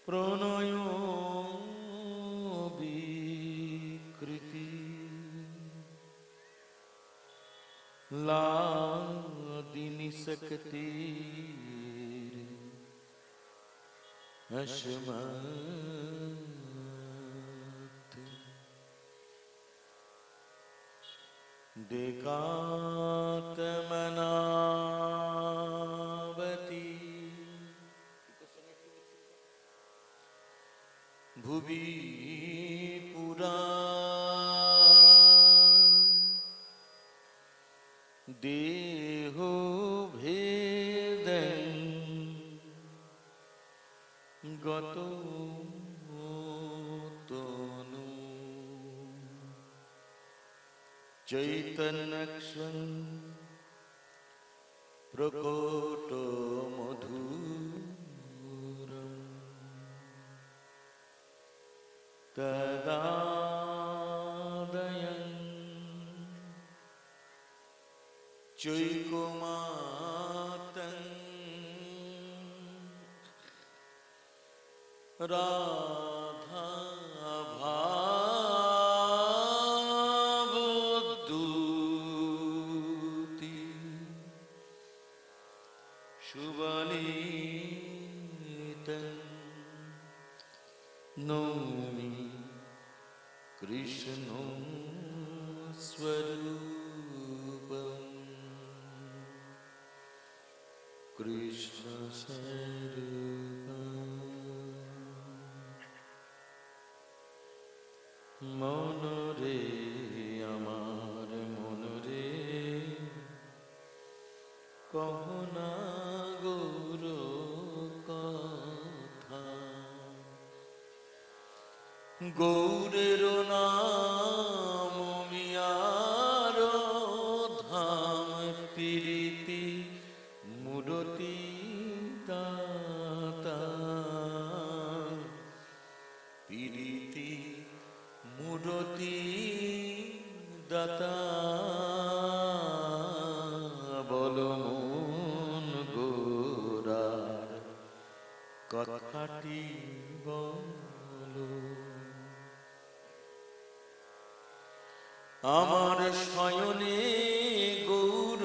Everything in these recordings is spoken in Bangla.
প্রণয় বিকৃতি লাদিনী শক্তি হসমত দেকাত্মনাবতী ভুবি পুরা দেহ ভেদং গত তনু চৈতন্যক্ষং প্রকট মধুরম তদাদয়ং চৈকমাতং রাধা ভাবদূতি সুবলিতং নৌমি কৃষ্ণ স্বরূপম কৃষ্ণ স্বরূপম মনরে আমার মনরে কহনা গৌর কথা গৌরের নাম মিয়ার ধাম প্রীতি মূরতি দাতা প্রীতি মূরতি দাতা বল মন গোরার কথাটি বলো আমার শয়নে গৌর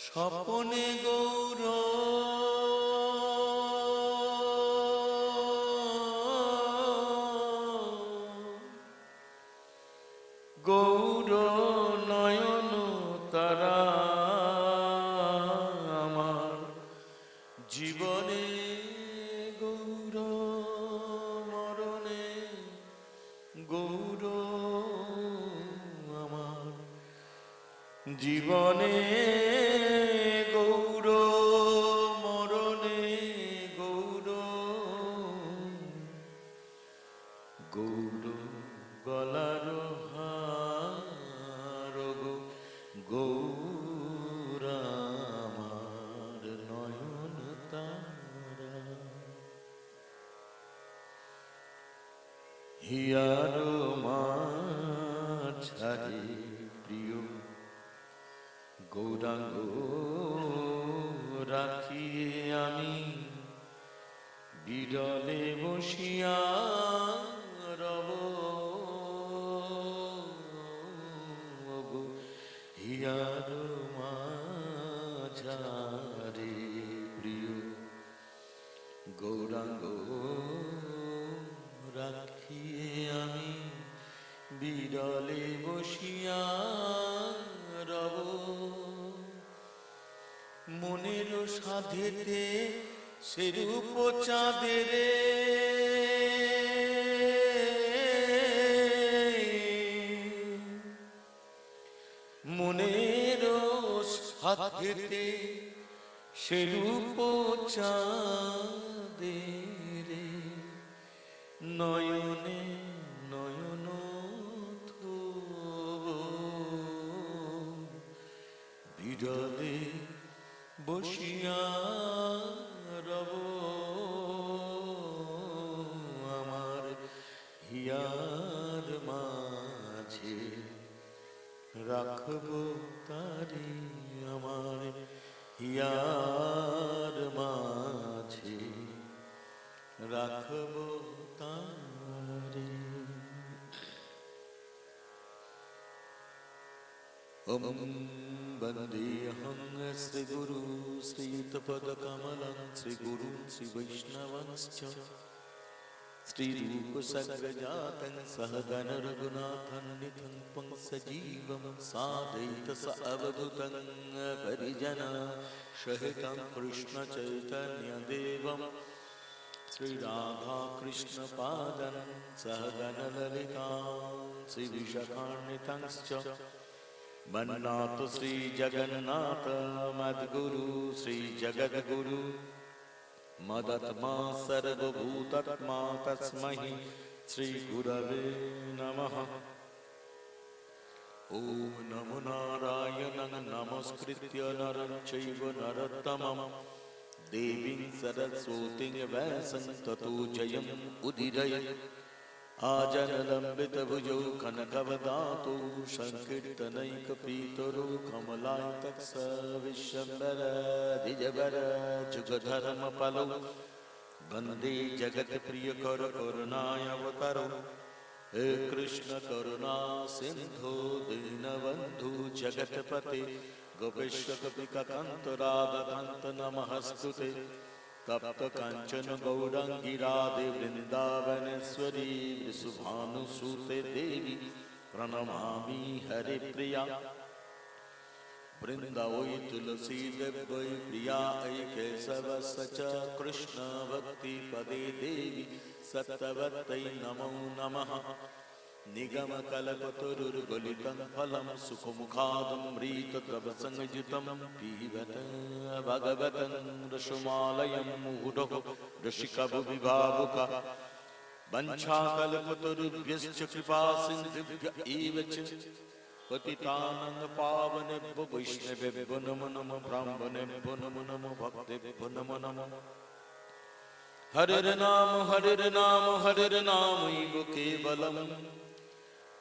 স্বপনে গৌর গৌর নয়ন তারা আমার জীবনে গৌর মরণে গৌর আমার জীবনে গৌর মরণে গৌর গৌর গলার হার গৌর আমার নয়ন তারা হিয়ার মাঝারে প্রিয় গৌরাঙ্গ রাখিয়ে আমি বিরলে বসিয়া রব হিয়ার মাঝারে প্রিয় গৌরাঙ্গ রাখিয়ে আমি বিরলে বসিয়া রব মনের সাধেতে সেরূপ চাঁদের মনের সাধেতে সেরূপ চাঁদের নয়নে নয়ন বিরলে বসিয়া রব আমার হিয়ার মাঝে রাখব তারি আমার হিয়ার ॐ वन्देऽहं श्रीगुरु श्रीयुतपदकमलं श्रीगुरुं श्रीवैष्णवंश्च श्रीरूपसग्रजातं सहगण रघुनाथन्निधं त्वं सजीवं साद्वैत सावधूतं परिजना सहितं कृष्णचैतन्यदेवं श्रीराधाकृष्णपादं सहगणललितां श्रीविशाखान्वितंश्च मन्नाथ श्रीजगन्नाथ मद्गुरु श्रीजगद्गुरु मदत्मा सर्वभूतात्मा तस्मै श्रीगुरवे नमः। ॐ नमो नारायणं नमस्कृत्य नरं चैव नरोत्तमं देवीं सरस्वतीं व्यासं ततो जयम् उदीरयेत्। आजनलम्बितभुजौ कनकवदातौ संकीर्तनैकपीतरो कमलायतक्ष विश्वम्भर द्विजवर जुगधर्मफलौ वन्दे जगत्प्रियकर करुणावतारौ। हे कृष्ण करुणा सिन्धो दीनबन्धु जगत्पते गोपेश कपिकान्त राधाकान्त नमस्तुते। तप्त कांचन गौरांगी राधे वृंदावनेश्वरी वृषभानुसुते देवी प्रणमामि हरिप्रिया। वृंदावै तुलसी देवै प्रिया ऐ केशवस्य च कृष्ण भक्ति पदे देवी सत्यवत्यै नमो नमः। निगमकल्पतरुर्गलितं फलं सुखमुखादमृतद्रवसंयुतं पिबत भगवतं रसमालयं मुहुरः रसिकभुविभावुकः। वञ्चाकल्पतरुभ्यश्च कृपासिन्धुभ्य एव च पतितानं पावनेभ्यो वैष्णवेभ्यो नमो नमः। ब्राह्मणेभ्यो नमो नमः। भक्तेभ्यो नमो नमः। हरिर् नाम हरिर्नामैव केवलम्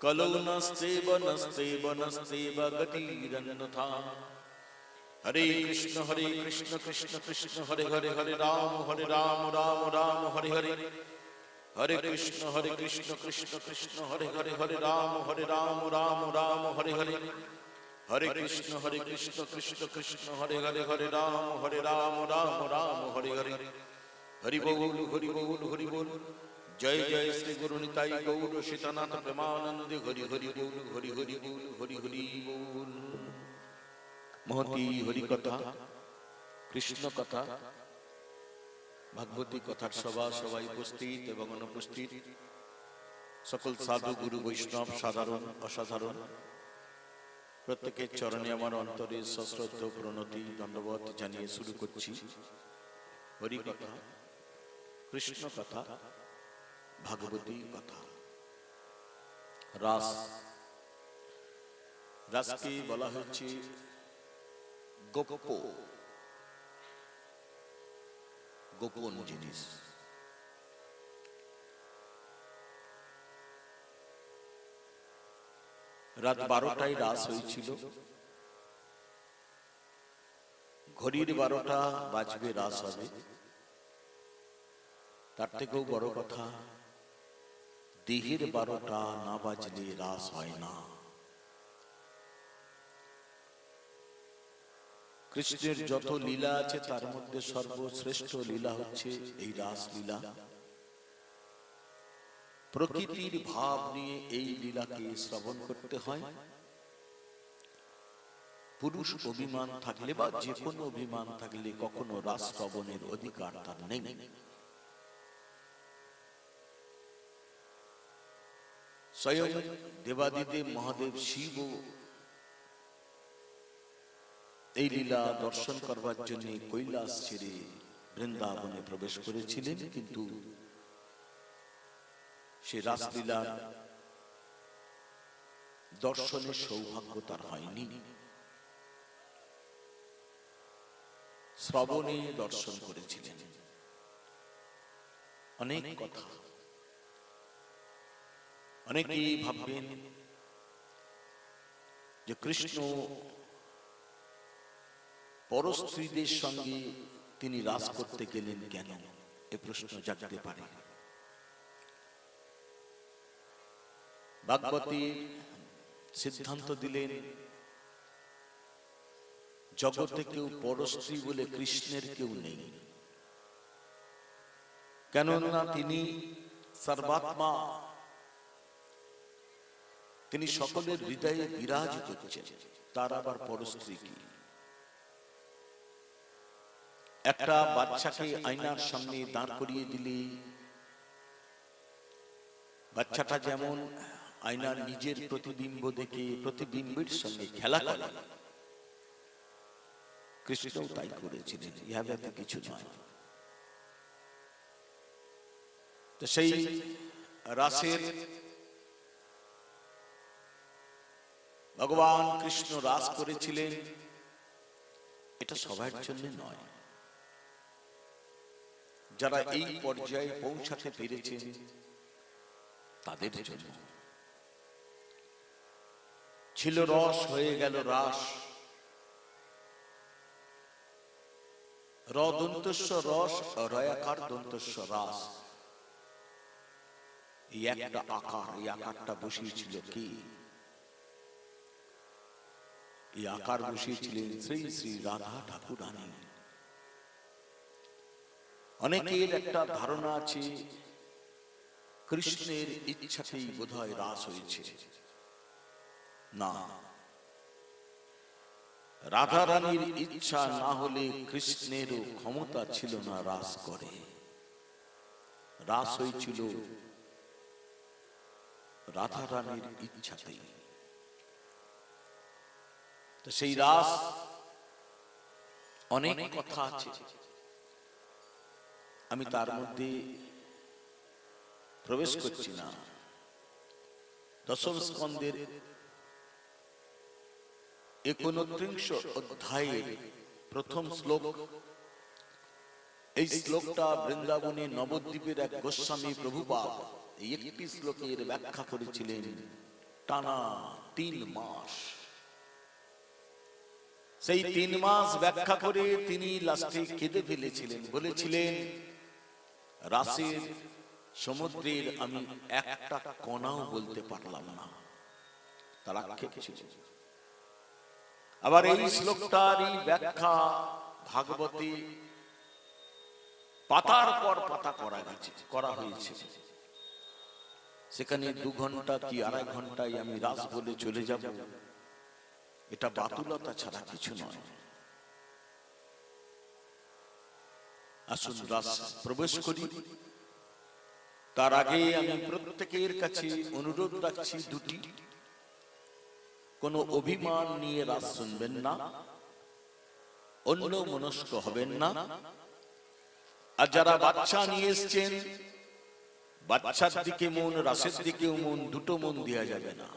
कलौ नस्तेव गतिरन्यथा। हरे कृष्ण कृष्ण कृष्ण हरे हरे हरे राम राम राम हरे हरे। हरे कृष्ण कृष्ण कृष्ण हरे हरे हरे राम राम राम हरे हरे। हरे कृष्ण कृष्ण कृष्ण हरे हरे हरे राम राम राम हरे हरे। हरि बोल हरि बोल हरि बोल। जय जय श्री गुरु निताई गौर सीतानाथ प्रेमानंद हरि हरि बोल हरि हरि बोल हरि हरि बोल। महती हरि कथा कृष्ण कथा भागवती कथार सभा सबाई उपस्थित एवं अनुपस्थित सकल साधु गुरु वैष्णव साधारण असाधारण प्रत्येकेर चरणे आमार अंतरे सश्रद्ध प्रणति दंडवत जानिए शुरू करछि। हरि कथा कृष्ण कथा भागवती कथा। रास रासके बला हच्छे गोप्य गोपन जिनिस। रात 12টায় রাস হয়েছিল। ঘড়ির 12টা বাজবে রাস হবে। তার থেকেও বড় কথা দেহের 12টা না বাজলে রাস হয় না। কৃষ্ণের যত লীলা আছে তার মধ্যে সর্বশ্রেষ্ঠ লীলা হচ্ছে এই রাস লীলা। প্রকৃতির ভাব নিয়ে এই লীলাকে শ্রবণ করতে হয়। পুরুষ অভিমান থাকলে বা যে কোনো অভিমান থাকলে কখনো রাস শ্রবণের অধিকার তার নেই। স্বয়ং দেবাদিদেব মহাদেব শিব এই লীলা দর্শন করবার জন্য কৈলাস ছেড়ে বৃন্দাবনে প্রবেশ করেছিলেন, কিন্তু সে রাসলীলার দর্শনের সৌভাগ্য তার হয়নি। শ্রবণে দর্শন করেছিলেন। অনেক কথা অনেকেই ভাববেন যে কৃষ্ণ পরস্ত্রীদের সঙ্গে তিনি রাস করতে গেলেন কেন, এ প্রশ্ন জাগতে পারে। ভাগবতী সিদ্ধান্ত দিলেন জগতে কেউ পরস্ত্রী বলে কৃষ্ণের কেউ নেই, কেননা তিনি সর্বাত্মা, তিনি সকলের হৃদয়ে বিরাজ করছেন। তার আবার পরস্ত্রী কি? একটা বাচ্চাকে আয়নার সামনে দাঁড় করিয়ে দিলে বাচ্চাটা যেমন আয়নার নিজের প্রতিবিম্ব দেখে প্রতিবিম্বের সঙ্গে খেলা করে, কৃষ্ণও তাই করেছিলেন। ইহা ব্যতীত কিছু নয়। তো সেই রাসের ভগবান কৃষ্ণ রাস করেছিলেন, এটা সবার জন্য নয়। যারা এই পর্যায়ে পৌঁছাতে পেরেছেন তাদের জন্য। ছিল রস, হয়ে গেল রাস। র দন্তস্ব রস, রয়াকার দন্তস্ব রাস। এই একটা আকার, এই আকারটা বসিয়েছিল কি? এই আকার বসিয়েছিলেন শ্রী শ্রী রাধা ঠাকুরানী। অনেকের একটা ধারণা আছে কৃষ্ণের ইচ্ছাতেই বোধহয় রাস হয়েছে। না, রাধা রানীর ইচ্ছা না হলে কৃষ্ণেরও ক্ষমতা ছিল না রাস করে। রাস হয়েছিল রাধা রানীর ইচ্ছাতেই। তো সেই রাস অনেক কথা আছে, আমি তার মধ্যে প্রবেশ করছি না। দশম স্কন্ধের 29 অধ্যায়ের প্রথম শ্লোক, এই শ্লোকটা বৃন্দাবনে নবদ্বীপের এক গোস্বামী প্রভুপাদ এই একটি শ্লোকের ব্যাখ্যা করেছিলেন টানা 3 মাস। সেই 3 মাস ব্যাখ্যা করে তিনি লাস্টে কেঁদে ফেলেছিলেন, বলেছিলেন রাসের সমুদ্রের আমি একটা কণাও বলতে পারলাম না। তার আক্ষেপ ছিল। আবার এই শ্লোকটারই ব্যাখ্যা ভাগবতে পাতার পর পাতা করা হয়েছে। সেখানে 2 ঘন্টা কি 2.5 ঘন্টায় আমি রাস বলে চলে যাব, এটা বাতুলতা ছাড়া কিছু নয়। আসুন রাস প্রবেশ করি। তার আগে আমি প্রত্যেকের কাছে অনুরোধ রাখছি দুটি। কোনো অভিমান নিয়ে রাস শুনবেন না, অন্য মনস্ক হবেন না। আর যারা বাচ্চা নিয়ে এসছেন, বাচ্চার দিকে মন, রাসের দিকেও মন, দুটো মন দেওয়া যাবে না।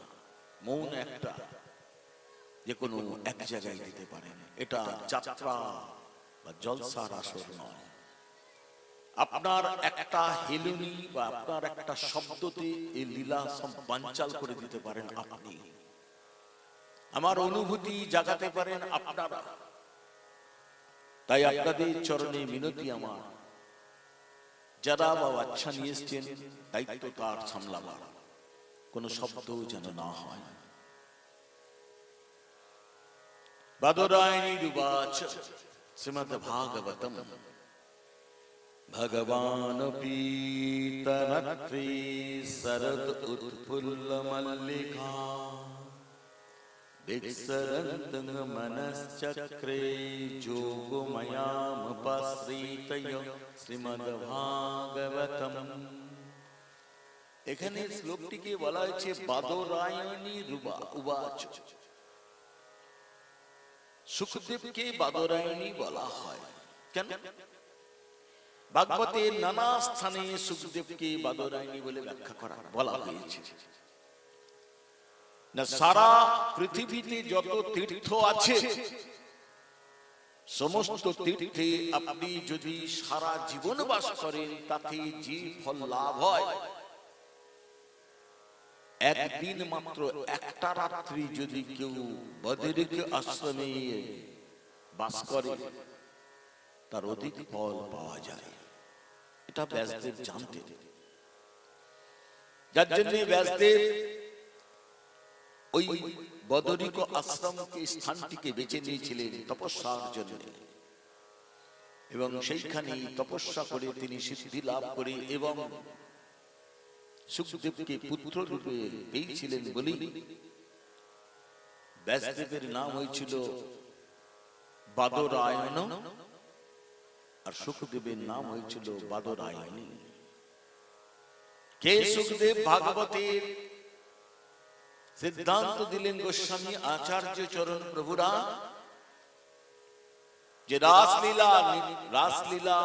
মন একটা, যে কোনো এক জায়গায় দিতে পারেন। এটা যাত্রা বা জলসার আসর নয়। আপনার একটা হেলুনি বা আপনার একটা শব্দতে এই লীলা সব বানচাল করে দিতে পারেন আপনি। আমার অনুভূতি জাগাতে পারেন আপনারা। তাই আপনাদের চরণে মিনতি আমার, যারা বা বাচ্চা নিয়ে এসছেন দায়িত্ব তার সামলাবার, কোন শব্দ যেন না হয়। বাদরায়ণী উবাচ শ্রীমদ্ ভাগবতম ভগবান পীতনত্রী শরদ উৎফুল্ল মল্লিকা বিক্ষরন্তং মনশ্চক্রে যোগময়ামুপাশ্রিতয় শ্রীমদ্ ভাগবতম। এখানে শ্লোকটিকে বলা হয়েছে বাদরায়ণী উবাচ। সুখদেবকে বাদরায়ণী বলা হয় কেন? ভাগবতের নানা স্থানে সুখদেবকে বাদরায়ণী বলে ব্যাখ্যা বলা হয়েছে। না, সারা পৃথিবীতে যত তীর্থ আছে সমস্ত তীর্থে আপনি যদি সারা জীবন বাস করেন তাতে যে ফল লাভ হয়, একদিন মাত্র একটা রাত্রি যদি কেউ বদরিক আশ্রমে বাস করে তার অধিক ফল পাওয়া যায়। এটা ব্যাসদেব জানতেন, যার জন্য ব্যাসদেব ওই বদরিক আশ্রমকে স্থানটিকে বেছে নিয়েছিলেন তপস্যার জন্য, এবং সেইখানে তপস্যা করে তিনি সিদ্ধি লাভ করে এবং সুখদেবকে পুত্র রূপে পেয়েছিলেন বলেই ব্যাসদেবের নাম হয়েছিল বাদরায়ণ, আর সুখদেবের নাম হয়েছিল বাদরায়ণী। কে সুখদেব? ভাগবতের সিদ্ধান্ত দিলেন গোস্বামী আচার্য চরণ প্রভুরা যে রাসলীলা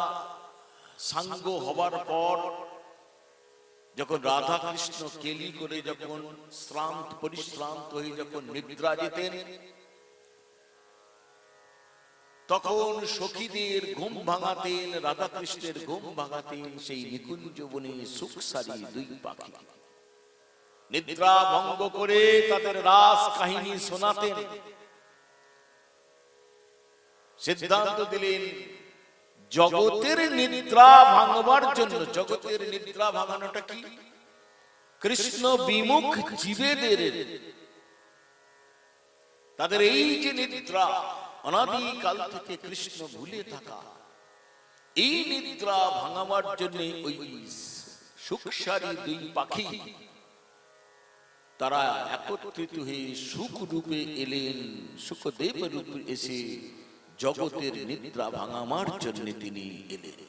সাঙ্গ হবার পর যখন রাধা কৃষ্ণ কেলি করে যখন পরিশ্রান্ত হয়ে যখন নিদ্রা যেতেন, তখন সখীদের ঘুম ভাঙাতেন, রাধা কৃষ্ণের ঘুম ভাঙাতেন সেই নিকুঞ্জ বনে সুখসারী দুই পাখি। নিদ্রা ভঙ্গ করে তাদের রাস কাহিনী শোনাতেন। সিদ্ধান্ত দিলেন জগতের নিদ্রা ভাঙবার জন্য। জগতের নিদ্রা ভাঙানোটা কি? কৃষ্ণ বিমুখ জীবেদের তাদের এই যে নিদ্রা, অনাদিকাল থেকে কৃষ্ণ ভুলে থাকা, এই নিদ্রা ভাঙাবার জন্য ওই সুখসারী দুই পাখি তারা একত্রিত হয়ে সুখ রূপে এলেন। সুখদেব রূপে এসে জগতের নিদ্রা ভাঙাবার জন্য তিনি এলেন।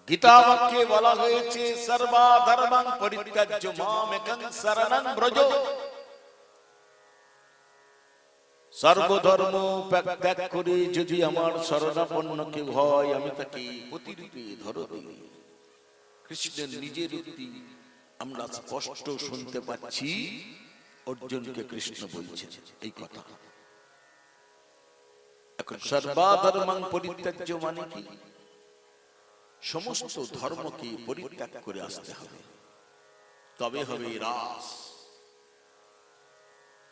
গীতা বাক্যে বলা হয়েছে সর্বধর্মাং পরিত্যাজ্য মামেকং শরণং ব্রজ। সর্বধর্ম ত্যাগ করে যদি আমার শরণাপন্ন কেউ হয়, আমি তাকে পতিরূপে ধরবো। কৃষ্ণের নিজের উক্তি আমরা স্পষ্ট শুনতে পাচ্ছি, অর্জুনকে কৃষ্ণ বলছেন এই কথা। এখন সর্বধর্মাং পরিত্যাজ্য মানে কি? সমস্ত ধর্মকে পরিত্যাগ করে আসতে হবে, তবে হবে রাস।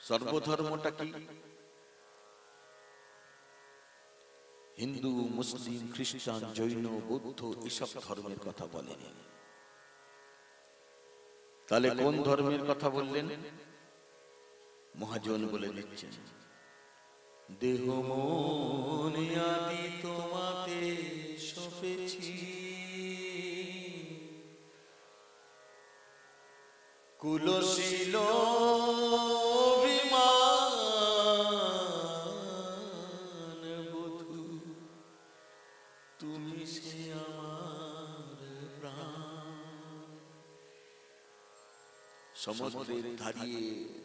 সর্বধর্মটা কি? হিন্দু, মুসলিম, খ্রিস্টান, জৈন, বৌদ্ধ এসব ধর্মের কথা বলেন। তাহলে কোন ধর্মের কথা বললেন? মহাজন বলে দিচ্ছেন, দেহ মন আদি তোমাতে সপেছি, কুলশীল বিমান বধূ, তুমি সে আমার প্রাণ। সমুদ্রের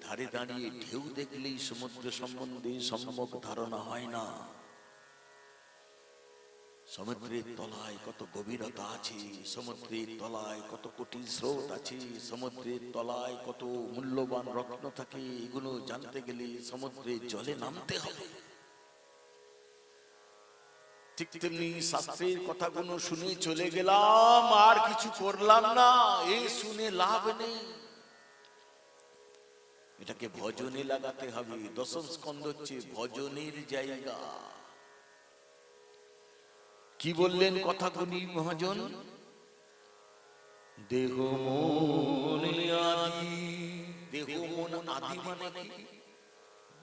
ধারে দাঁড়িয়ে ঢেউ দেখলেই সমুদ্র সম্বন্ধে সম্যক ধারণা হয় না। সমুদ্রের তলায় কত গভীরতা আছে, সমুদ্রের তলায় কত কোটি স্রোত আছে, সমুদ্রের তলায় কত মূল্যবান রত্ন থাকে, এগুলো জানতে গেলে সমুদ্রের জলে নামতে হবে। ঠিক তেমনি শাস্ত্রের কথাগুলো শুনে চলে গেলাম, আর কিছু করলাম না, এই শুনে লাভ নেই। এটাকে ভজনে লাগাতে হবে। দশম স্কন্ধ হচ্ছে ভজনের জায়গা। কি বললেন কথাগুলি মহাজন? দেহ মন আদি। দেহ মন আদি মানে কি?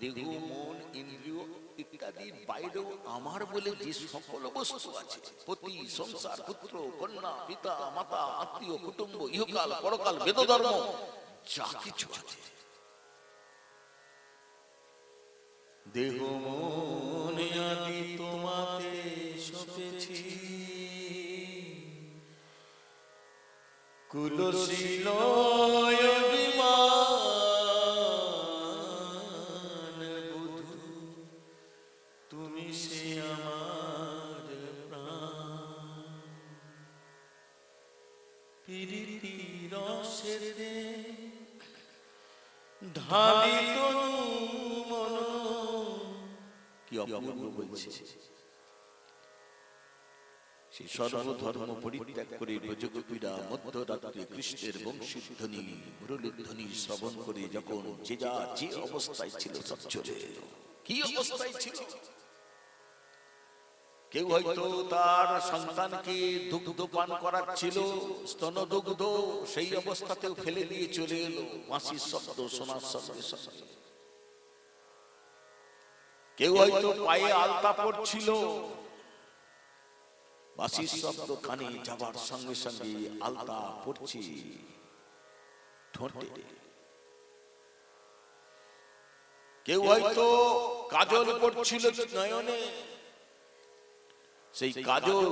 দেহ মন ইন্দ্রিয় ইত্যাদির বাইরেও আমার বলে যে সকল বস্তু আছে, পতি, সংসার, পুত্র, কন্যা, পিতা, মাতা, আত্মীয়, কুটুম্ব, ইহকাল পরকাল, বেদধর্ম যা কিছু আছে, দেহ মন আদি তোমাতে সপেছি, কুলশীল বিমান বধূ, তুমি সে আমার প্রাণ। প্রীতি রসেতে ঢালিত মন। কি অপূর্ব বলছে! সেই সর্বধর্ম পরিত্যাগ করে ব্রজগোপীরা মধ্যরাত্রে কৃষ্ণের বংশীধ্বনি, মুরলীধ্বনি শ্রবণ করে যখন যে যা যে অবস্থায় ছিল সব চলে এলো। কি অবস্থায় ছিল? কেউ হয়তো তার সন্তানকে দুগ্ধ পান করাচ্ছিল, স্তনদুগ্ধ, সেই অবস্থাতেও ফেলে দিয়ে চলে এলো বাঁশির শব্দ শোনার সঙ্গে সঙ্গে। কেউ হয়তো পায়ে আলতা পড়ছিল, বাঁশির শব্দ কানে যাবার সঙ্গে সঙ্গে আলতা পড়ছে ঠোঁটে। কেউ হয়তো কাজল পড়ছিল নয়নে, সেই কাজল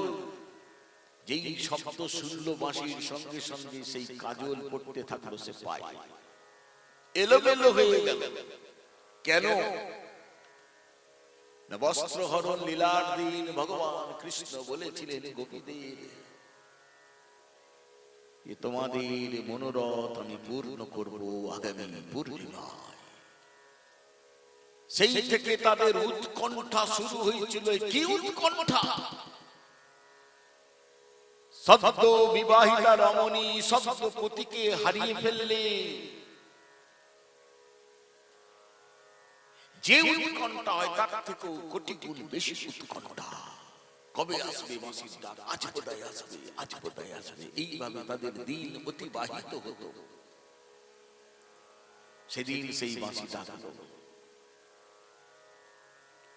যেই শব্দ শুনলো বাঁশির সঙ্গে সঙ্গে সেই কাজল পড়তে থাকলো সে পায়, এলোমেলো হয়ে গেল। কেন না বস্ত্রহরণ লীলার দিন ভগবান কৃষ্ণ বলেছিলেন গোপীদের, এ তোমাদের মনোরথ আমি পূর্ণ করব আগামী পূর্ণিমায়। সেই থেকে তাদের উৎকণ্ঠা শুরু হয়েছিল। কি উৎকণ্ঠা? সদ্য বিবাহিতা রমণী সদ্য পতিকে হারিয়ে ফেললে যে উৎকণ্ঠা হয় তার থেকেও কোটি গুণ বেশি উৎকণ্ঠা। কবে আসবে বাঁশির ডাক, আজ কোথায় আসবে, আজ কোথায় আসবে, এইভাবে তাদের দিন অতিবাহিত হতো। সেদিন সেই বাঁশি ডাকলো,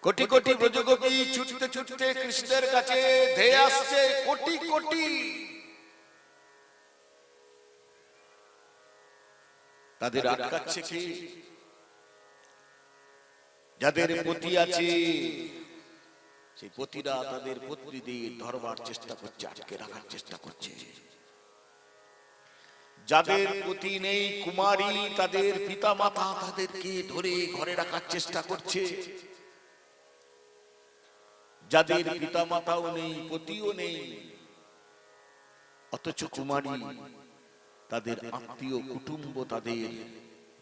কোটি কোটি ব্রজগোপী ছুটতে ছুটতে কৃষ্ণের কাছে ধেয়ে আসছে, কোটি কোটি। তাদের আটকাচ্ছে কি? যাদের পতি আছে সেই পতিরা তাদের পত্নীদের ধরবার চেষ্টা করছে, আটকে রাখার চেষ্টা করছে। যাদের পতি নেই কুমারী, তাদের পিতা মাতা তাদেরকে ধরে ঘরে রাখার চেষ্টা করছে। যাদের পিতা মাতাও নেই, পতিও নেই, অথচ কুমারী, তাদের আত্মীয় কুটুম্ব তাদের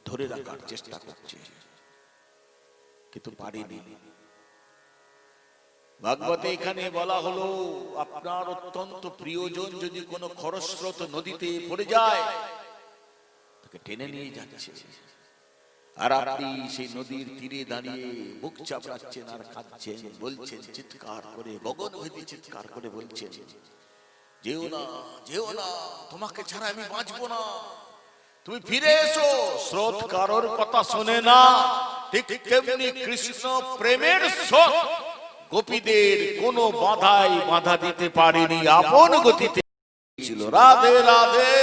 ধরে রাখার চেষ্টা করছে, কিন্তু পারেনি। ভাগবতে এখানে বলা হলো, আপনার অত্যন্ত প্রিয়জন যদি কোনো খরস্রোত নদীতে পড়ে যায়, তাকে টেনে নিয়ে যাচ্ছে, আর আপনি সেই নদীর তীরে দাঁড়িয়ে বুক চাপড়াচ্ছেন আর কাঁদছেন, বলছেন চিৎকার করে, গগনভেদী চিৎকার করে বলছেন, যেও না, যেও না, তোমাকে ছাড়া আমি বাঁচবো না, তুমি ফিরে এসো। স্রোত কারোর কথা শোনে না, ঠিক তেমনি কৃষ্ণ প্রেমের স্রোত গোপীদের কোনো বাধাই বাধা দিতে পারেনি, আপন গতিতে ছিল। রাধে রাধে।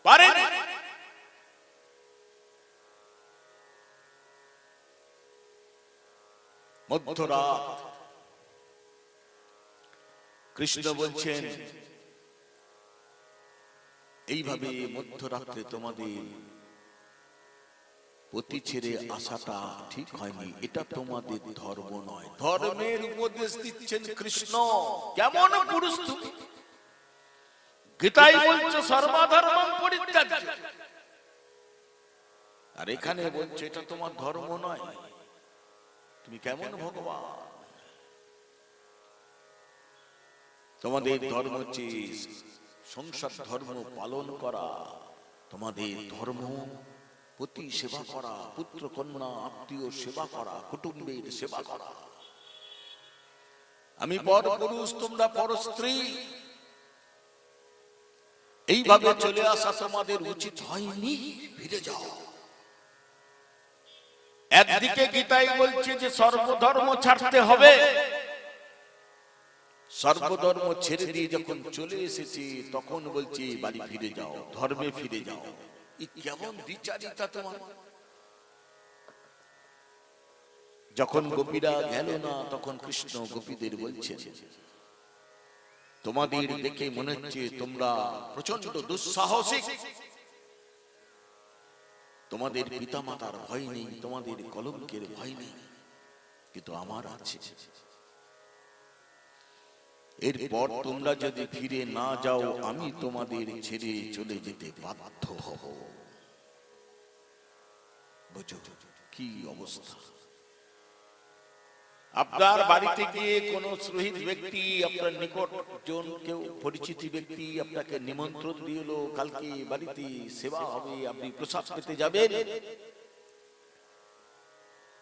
পারেনি। মধ্যরাত কৃষ্ণ বলছেন, এইভাবে মধ্যরাত্রে তোমাদের পতি ছেড়ে আসাটা ঠিক হয়নি, এটা তোমাদের ধর্ম নয়। ধর্মের উপদেশ দিচ্ছেন কৃষ্ণ। কেমন পুরুষ তুমি? গীতাই বলছো সর্বধর্মং পরিত্যাজ্য, আর এখানে বলছো এটা তোমার ধর্ম নয়। তুমি কেমন ভগবান? তোমাদের ধর্ম হচ্ছে সংসার ধর্ম পালন করা, তোমাদের ধর্ম পতি সেবা করা, পুত্র কন্যা আত্মীয় সেবা করা, কুটুম্বের সেবা করা। আমি পর পুরুষ, তোমরা পর স্ত্রী, এইভাবে চলে আসা তোমাদের উচিত হয়নি, ফিরে যাও। একদিকে গীতাই বলছে যে সর্বধর্ম ছাড়তে হবে, সর্বধর্ম ছেড়ে দিয়ে যখন চলে এসেছি তখন বলছি বাড়ি ফিরে যাও, ধর্মে ফিরে যাও। কেমন দ্বিচারিতা তোমার? যখন গোপীরা গেল না তখন কৃষ্ণ গোপীদের বলছেন, তোমাদের দেখে মনে হচ্ছে তোমরা প্রচন্ড দুঃসাহসিক, তোমাদের পিতামাতার ভয় নেই, তোমাদের কলঙ্কের ভয় নেই, কিন্তু আমার আছে। এরপর তোমরা যদি ফিরে না যাও আমি তোমাদের ছেড়ে চলে যেতে বাধ্য হব। বুঝো কি অবস্থা? আপনার বাড়িতে গিয়ে কোন শহীদ ব্যক্তি, আপনার নিকট জন কেউ পরিচিত ব্যক্তি আপনাকে নিমন্ত্রণ দিল, কালকে বাড়িতে সেবা হবে, আপনি প্রসাদ পেতে যাবেন।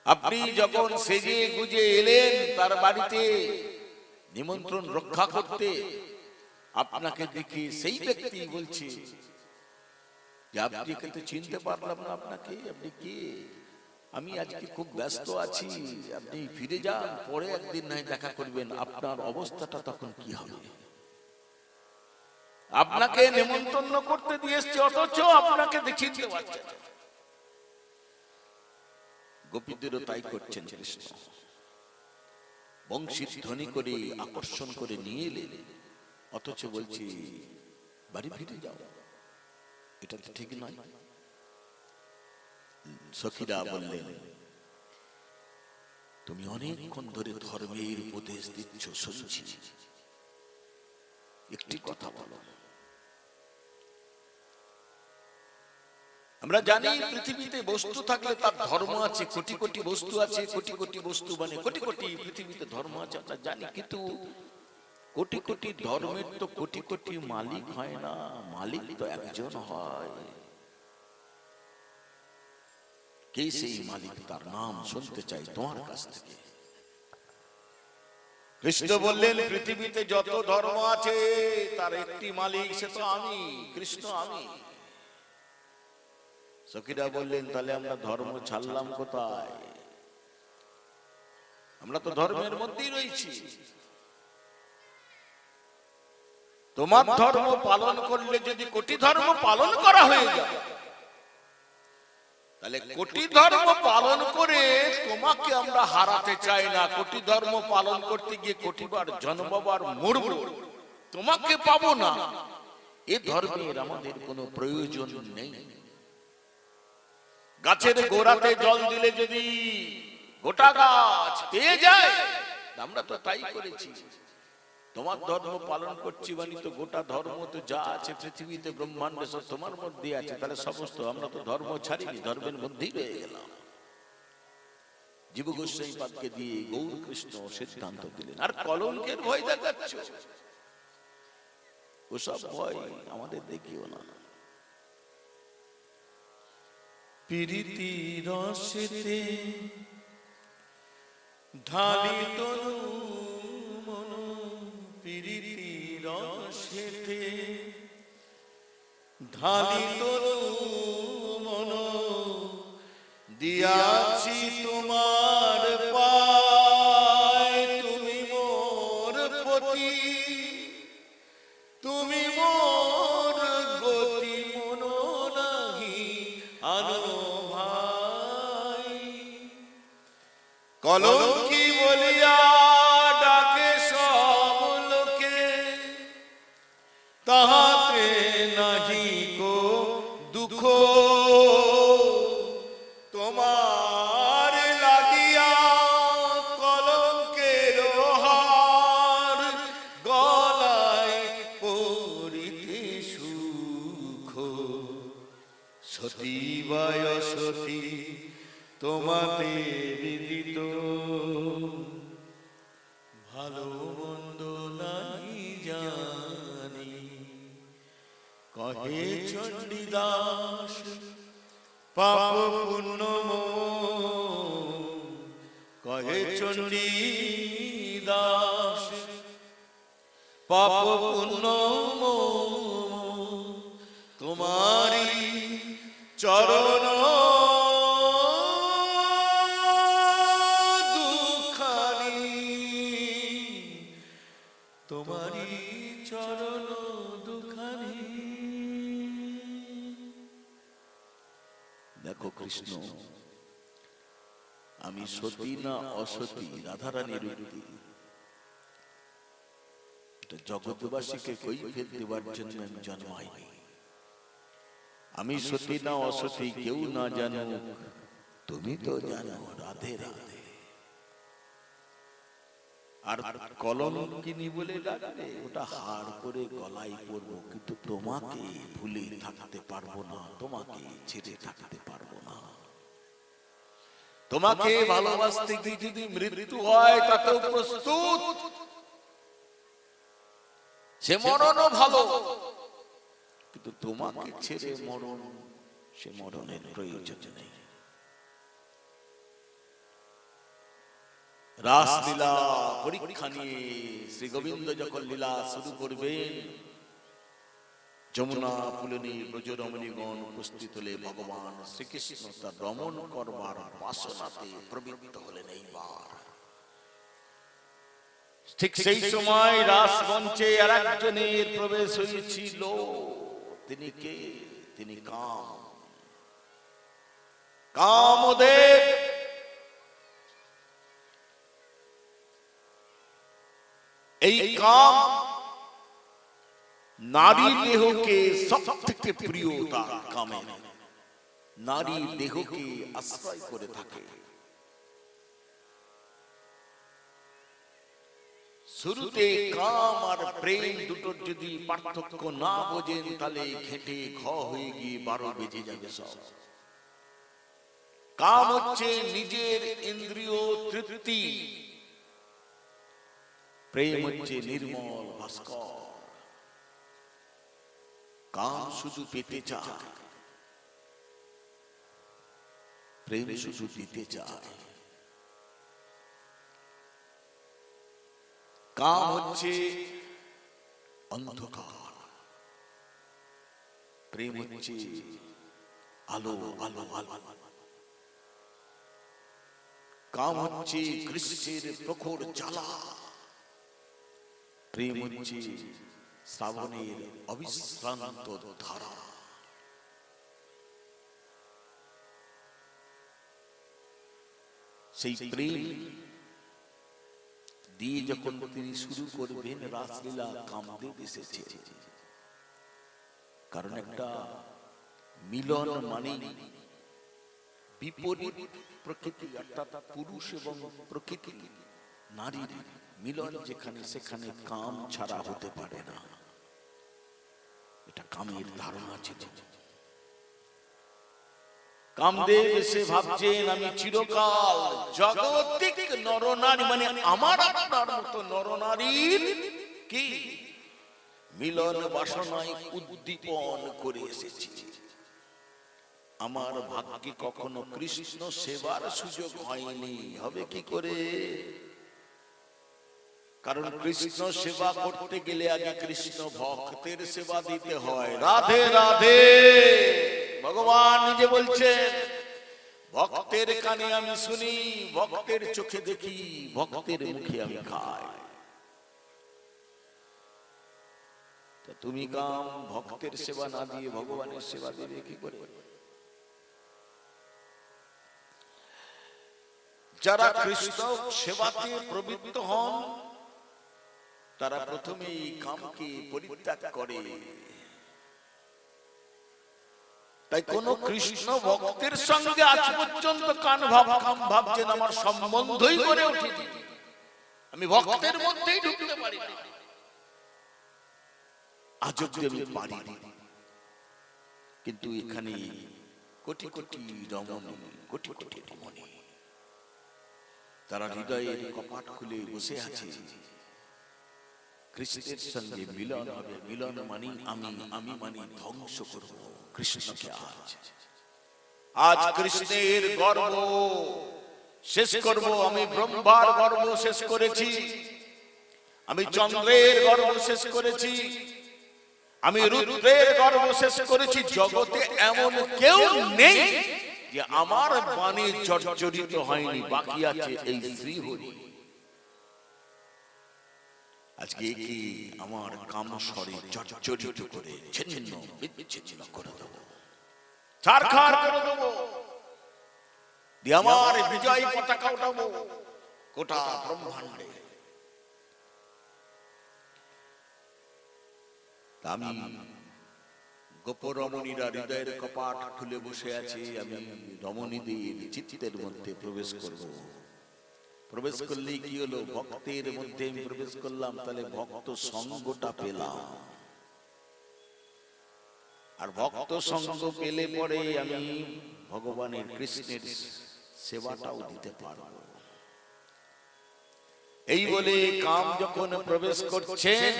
আপনি যখন সেজে গুজে এলেন তার বাড়িতে নিমন্ত্রণ রক্ষা করতে, আপনাকে দেখে সেই ব্যক্তি বলছে যে আপনি কিন্তু চিনতে পারলাম না আপনাকে, আপনি কে? আমি আজকে খুব ব্যস্ত আছি, আপনি ফিরে যান, পরে একদিন নাই দেখা করবেন। আপনার অবস্থাটা তখন কি হবে? আপনাকে নিমন্ত্রণ করতে দিয়ে এসছে, অথচ আপনাকে চিনতে পারছে না। গোপীদেরও তাই করছেন কৃষ্ণ, বংশীর ধ্বনি করে আকর্ষণ করে নিয়ে এলেন, অথচ বলছি বাড়ি ফিরে যাও, এটা তো ঠিক নয়। সখীরা বললেন, তুমি অনেকক্ষণ ধরে ধর্মের উপদেশ দিচ্ছ, শুনছি, একটি কথা বলো। আমরা জানি পৃথিবীতে বস্তু থাকলে তার ধর্ম আছে, কোটি কোটি বস্তু আছে, কোটি কোটি বস্তু মানে কোটি কোটি পৃথিবীতে ধর্ম আছে, আমরা জানি। কিন্তু কোটি কোটি ধর্মের তো কোটি কোটি মালিক হয় না, মালিক তো একজন হয়। কে সেই মালিক? তার নাম শুনতে চাই তোমার কাছ থেকে। কৃষ্ণ বললেন, পৃথিবীতে যত ধর্ম আছে তার একটি মালিক, সে তো আমি, কৃষ্ণ, আমি। সখীরা বললেন, তাহলে আমরা ধর্ম ছাড়লাম কোথায়? আমরা তো ধর্মের মধ্যেই রয়েছি। তোমার ধর্ম পালন করলে যদি কোটি ধর্ম পালন করা হয়ে যায়, তাহলে কোটি ধর্ম পালন করে তোমাকে আমরা হারাতে চাই না। কোটি ধর্ম পালন করতে গিয়ে কোটিবার জন্মবার মরব, তোমাকে পাবো না, এ ধর্মের আমাদের কোনো প্রয়োজন নেই। গাছের গোড়াতে জল দিলে যদি গোটা গাছ পেয়ে যায়, আমরা তো তাই করেছি। তোমার ধর্ম পালন করছি মানে তো গোটা ধর্ম তো যা আছে পৃথিবীতে ব্রহ্মাণ্ডে সব তোমার মধ্যে আছে, তাহলে সমস্ত আমরা তো ধর্ম ছাড়িনি, ধর্মের মধ্যেই রয়ে গেলাম। জীব গোস্বামী পাদকে দিয়ে গৌর কৃষ্ণ সিদ্ধান্ত দিলেন। আর কলঙ্কের ভয় দেখাচ্ছ, ওসব ভয় আমাদের দেখিও না। প্রীতি রসেতে ঢালি তনু মন, প্রীতি রসেতে ঢালি তনু মন, দিয়াছি তোমার পায়, তুমি মোর পতি, তুমি মোর গতি, মন নাহি আনো ভাই। কলঙ্কি বলিয়া ডাকে সব লোকে, তাহাতে নাহি কো দুঃখ, তোমার লাগিয়া কলঙ্কের হার, গলায় পরিতে সুখ, সতী বায় সতী তোমাতে বিদিত, ভালো মন্দ নাই জানি, কহে চণ্ডীদাস পাপ পুণ্য মোর, কহে চণ্ডীদাস পাপ পুণ্য মোর, তোমারি চরণ দুখানি, তোমারি চরণ দুখানি। দেখো কৃষ্ণ, আমি সতী না অসতী, রাধারানীর উক্তি, এটা জগৎবাসীকে কৈফিয়ত দেওয়ার জন্য আমি জন্মাইনি। আমি সতী না অসতী কেউ না জানুক, তুমি তো জানো, রাধে রাধে। আর কলঙ্কিনী বলে ডাকলে ওটা হাড় করে গলায় পরবো, কিন্তু তোমাকে ভুলে থাকতে পারবো না, তোমাকে ছেড়ে থাকতে পারবো না। তোমাকে ভালোবাসতে গিয়ে যদি মৃত্যু হয় তাতেও প্রস্তুত, সে মরণও ভালো, কিন্তু তোমাকে ছেড়ে মরণ, সে মরণের প্রয়োজন নেই। রাসলীলা পরীক্ষা নিয়ে শ্রী গোবিন্দ যখন লীলা শুরু করবেন, যমুনা পুলনি ব্রজরমণীগণ উপস্থিত হলে ভগবান শ্রীকৃষ্ণ তার রমণ করবার বাসনাতে প্রবৃত্ত হলেন। এইবার ঠিক সেই সময় রাসমঞ্চে আর একজনের প্রবেশ হয়েছিল। তিনি কে? তিনি কামদেব। এই কাম নারী দেহকে সব থেকে প্রিয়, তার কামে নারী দেহকে আশ্রয় করে থাকে। শুরুতে কাম আর প্রেম দুটোর যদি পার্থক্য না বোঝেন, তাহলে ঘেটে ঘ হয়ে গিয়ে 12 বেজে যাবে সব। কাম হচ্ছে নিজের ইন্দ্রিয় তৃপ্তি, প্রেম হচ্ছে নির্মল ভাস্কর। কাম শুধু পেতে চায়, প্রেম শুধু দিতে চায়। কাম হচ্ছে অন্ধকার, প্রেম হচ্ছে আলো আলো আলো। কাম হচ্ছে গ্রীষ্মের প্রখর জ্বালা, প্রেম হচ্ছে শ্রাবণের অবিশ্রান্ত ধারা। সেই প্রেম দিয়ে যখন তিনি শুরু করবেন রাসলীলা, কামদেব এসেছে। কারণ একটা মিলন মানে বিপরীত প্রকৃতি, অর্থাৎ পুরুষ এবং প্রকৃতি, নারীর মিলন যেখানে, সেখানে কাম ছাড়া হতে পারে না। এটা কামের ধারণা ছিল। কামদেব এসে ভাবছেন, আমি চিরকাল জগতিক নরনারী, মানে আমার আপনার মতো নরনারীর কি মিলন বাসনায় উদ্দীপন করে এসেছি। আমার ভাগ্যে কখনো কৃষ্ণ সেবার সুযোগ হয়নি। হবে কি করে? কারণ কৃষ্ণ সেবা করতে গেলে আগে কৃষ্ণ ভক্তের সেবা দিতে হয়। রাধে রাধে। ভগবান নিজে বলছেন, ভক্তের কানে আমি শুনি, ভক্তের চোখে দেখি, ভক্তের মুখে আমি খাই। তুমি কাম ভক্তের সেবা না দিয়ে ভগবানের সেবা দেবে কি করে? যারা কৃষ্ণ সেবাতে প্রবৃত্ত হন, তারা প্রথমেই কামকে পরিত্যাগ করে। তাই কোন কৃষ্ণ ভক্তের সঙ্গে আজ পর্যন্ত কাম ভাবছেন আমার সম্বন্ধই গড়ে ওঠেনি, আমি ভক্তের মধ্যেই ঢুকতে পারি না, আজ অব্দি আমি পারিনি। কিন্তু এখানে কোটি কোটি রমণী, কোটি কোটি রমণী, তারা হৃদয়ের কপাট খুলে বসে আছে। কৃষ্ণের সঙ্গে মিলন হবে। মিলন মানি আমি মানি ধ্বংস করব কৃষ্ণকে। আজ কৃষ্ণের গর্ব শেষ করব। আমি ব্রহ্মার গর্ব শেষ করেছি, আমি চন্দ্রের গর্ব শেষ করেছি, আমি রুদ্রের গর্ব শেষ করেছি। জগতে এমন কেউ নেই যে আমার বাণী জর্জরিত হয়নি। বাকি আছে এই শ্রীহরি। আজকে কি আমার কামস্বরে জর্জরিত করে ছিন্ন বিচ্ছিন্ন করে দেব, ছারখার করে দেব, দিয়ে আমার বিজয় পতাকা উঠাবো গোটা ব্রহ্মাণ্ডে। আমি গোপর রমণীরা হৃদয়ের কপাট খুলে বসে আছে। আমি রমণীদের চিত্তের মধ্যে প্রবেশ করব। প্রবেশ করলেই কি হলো? ভক্তের মধ্যে আমি প্রবেশ করলাম, তাহলে ভক্ত সঙ্গটা পেলাম। আর ভক্ত সঙ্গ পেলে পরে আমি ভগবানের কৃষ্ণের সেবাটাও দিতে পারব। এই বলে কাম যখন প্রবেশ করছেন,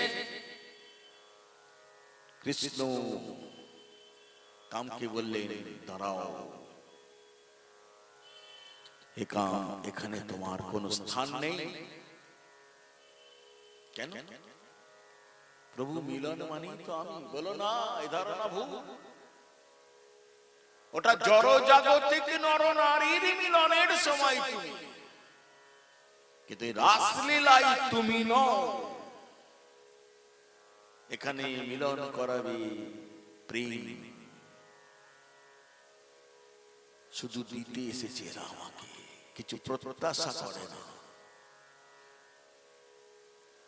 কৃষ্ণ কামকে বললেন, দাঁড়াও, এখানে তোমার কোনো স্থান নেই। কেন? প্রভু মিলন মানে তো আমি, বলো না, এই ধারণা ভুল। ওটা জড় জাগতিক নর নারীর মিলনের সময় তুমি, কিন্তু রাসলীলায় তুমি নও। এখানে মিলন করাবে প্রেম। শুধু দিতে এসেছে এরা আমাকে, কিছু প্রত্যাশা করে না।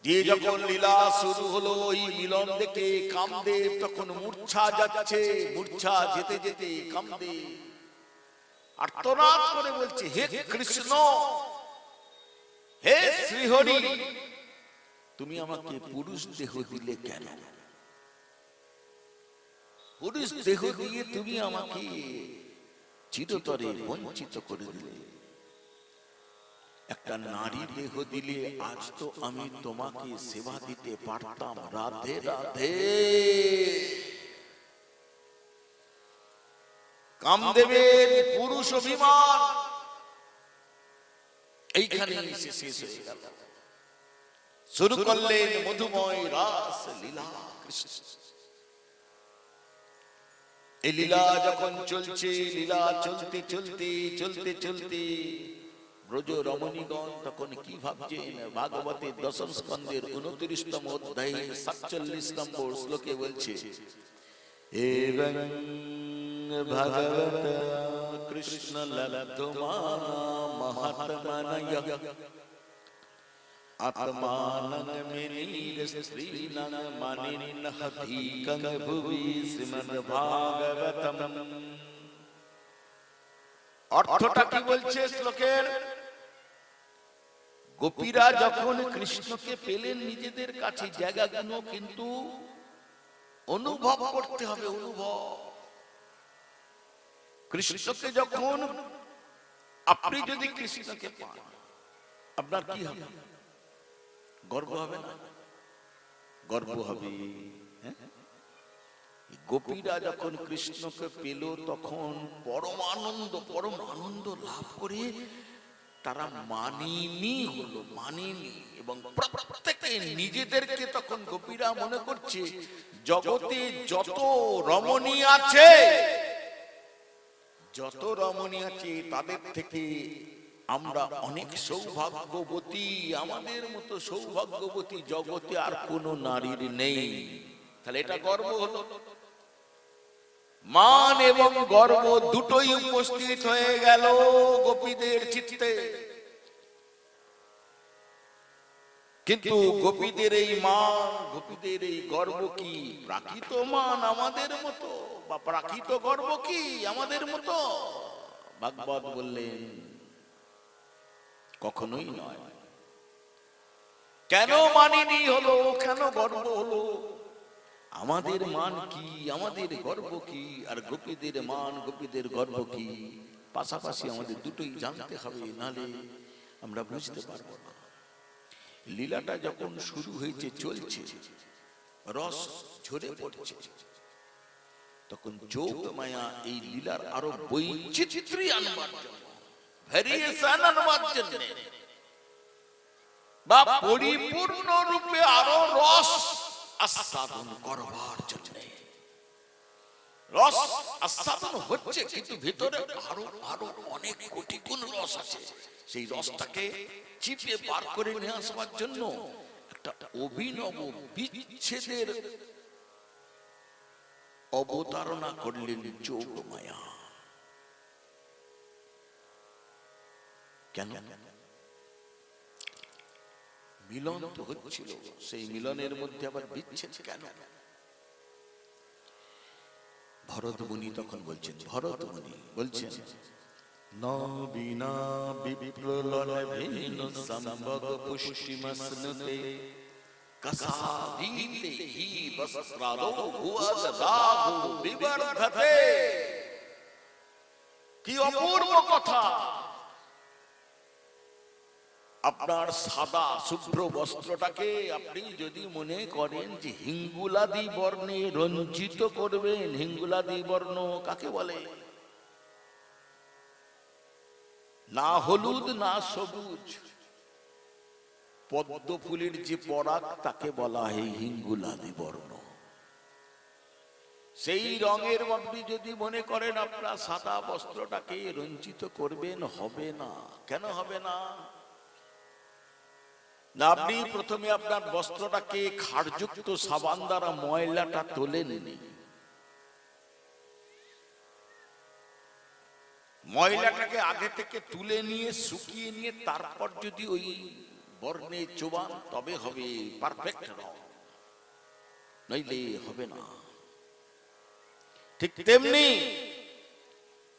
যে যখন লীলা শুরু হলো, ওই মিলন দেখে কামদেব তখন মূর্ছা যাচ্ছে। মূর্ছা যেতে যেতে কামদেব আর্তনাদ করে বলছে, হে কৃষ্ণ, হে শ্রীহরি, তুমি আমাকে পুরুষ দেহ দিলে কেন? পুরুষ দেহ দিয়ে তুমি আমাকে চিরতরে বঞ্চিত করে দিলে। একটা নারী দেহ দিলে আজ তো আমি তোমাকে সেবা দিতে পারতাম। রাধে রাধে। কামদেবের পুরুষ অভিমান এইখানে এসে শেষ হয়ে গেল। শুরু করলেন মধুময় রাস লীলা। এই লীলা যখন চলছে, লীলা চলতে চলতে চলতে চলতে ব্রজ রমণীগণ তখন কি ভাবছেন? ভাগবতের দশম স্কন্ধের 29তম অধ্যায় 47 নম্বর শ্লোকে বলছে, এবং ভগবত কৃষ্ণ লব্ধমান মহাত্মনয় আত্মানং মেনীর স্ত্রীণং মানিনঃ ধীকং ভুবি শ্রীমদ্ ভাগবতম। অর্থটা কি বলছে শ্লোকের? গোপীরা যখন কৃষ্ণকে পেলেন নিজেদের কাছে, জায়গাগুলো কিন্তু অনুভব করতে হবে। অনুভব। কৃষ্ণকে যখন আপনি যদি কৃষ্ণকে পান, আপনার কি হবে? গর্ব হবে না? গর্ব হবে। গোপীরা যখন কৃষ্ণকে পেল তখন পরম আনন্দ লাভ করে তারা মানিনি হলো, মানিনি। এবং প্রত্যেকে নিজেদেরকে তখন গোপীরা মনে করছে জগতে যত রমণী আছে, তাদের থেকে আমরা অনেক সৌভাগ্যবতী। আমাদের মতো সৌভাগ্যবতী জগতে আর কোন নারীর নেই। তাহলে এটা গর্ব হলো। মান এবং গর্ব দুটোই উপস্থিত হয়ে গেল গোপীদের চিত্তে। কিন্তু গোপীদের এই মান, গোপীদের এই গর্ব কি প্রাকৃত মান আমাদের মতো, বা প্রাকৃত গর্ব কি আমাদের মতো? ভাগবত বললেন কখনোই নয়। কেন মানিনি হলো? কেন গর্ব হলো? আমাদের মান কি, আমাদের গর্ব কি, আর গোপীদের মান, গোপীদের গর্ব কি? পাশাপাশি আমাদের দুটোই জানতে হবে, নালে আমরা বুঝতে পারবো না। লীলাটা যখন শুরু হয়েছে, চলছে, রস ঝরে পড়ছে, তখন যোগ মায়া এই লীলার আরো বৈচিত্র্য আনবার জন্য, ভেরিয়েশন আনবার জন্য, বা পরিপূর্ণ রূপে আরো রস আস্বাদন করবার জন্য। রস আস্বাদন হচ্ছে, কিন্তু ভিতরে আরো আরো অনেক কোটি গুণ রস আছে। সেই রসটাকে চিপে পার করে নিয়ে আসবার জন্য একটা অভিনব বিচ্ছেদের অবতারণা করলেন যোগ মায়া। কেন? মিলন তো হচ্ছিল, সেই মিলনের মধ্যে আবার বিচ্ছেদ কেন? ভরত মুনি তখন বলছেন, ভরত মুনি বলছেন, নবীনা বিপ্ললন ভিন্ন সম্ভগ পুষ্টিমস্নুতে কসাদিতে হি বস্ত্রালো ভুয়াদ রাঘু বিবর্ধতে। কি অপূর্ব কথা! আপনার সাদা শুভ্র বস্ত্রটাকে আপনি যদি মনে করেন যে হিঙ্গুলাদি বর্ণে রঞ্জিত করবেন। হিঙ্গুলাদি বর্ণ কাকে বলে? না হলুদ না সবুজ, পদ্ম ফুলের যে পরাগ তাকে বলা হয় হিঙ্গুলাদি বর্ণ। সেই রঙের আপনি যদি মনে করেন আপনার সাদা বস্ত্রটাকে রঞ্জিত করবেন, হবে না। কেন হবে না? না, আপনি প্রথমে আপনার বস্ত্রটাকে ক্ষারযুক্ত সাবান দ্বারা ময়লাটা তোলে নেন, ময়লাটাকে আগে থেকে তুলে নিয়ে শুকিয়ে নিয়ে তারপর যদি ওই বর্ণে চোবান তবে হবে পারফেক্ট রং, নইলে হবে না। ঠিক তেমনি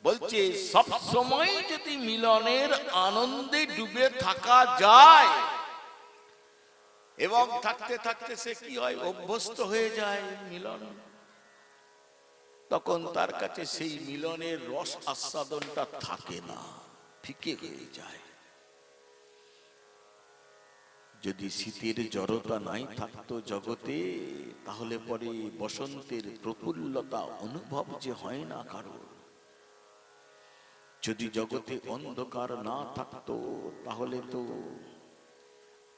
বলছে সব সময় যদি মিলনের আনন্দে ডুবে থাকা যায় এবং থাকতে থাকতে সে কি হয়, অভ্যস্ত হয়ে যায় মিলন, তখন তার কাছে সেই মিলনের রস আস্বাদনটা থাকে না, ফিকে হয়ে যায়। যদি শীতের জড়তা নাই থাকতো জগতে, তাহলে পরে বসন্তের প্রফুল্লতা অনুভব যে হয় না কারো। যদি জগতে অন্ধকার না থাকতো তাহলে তো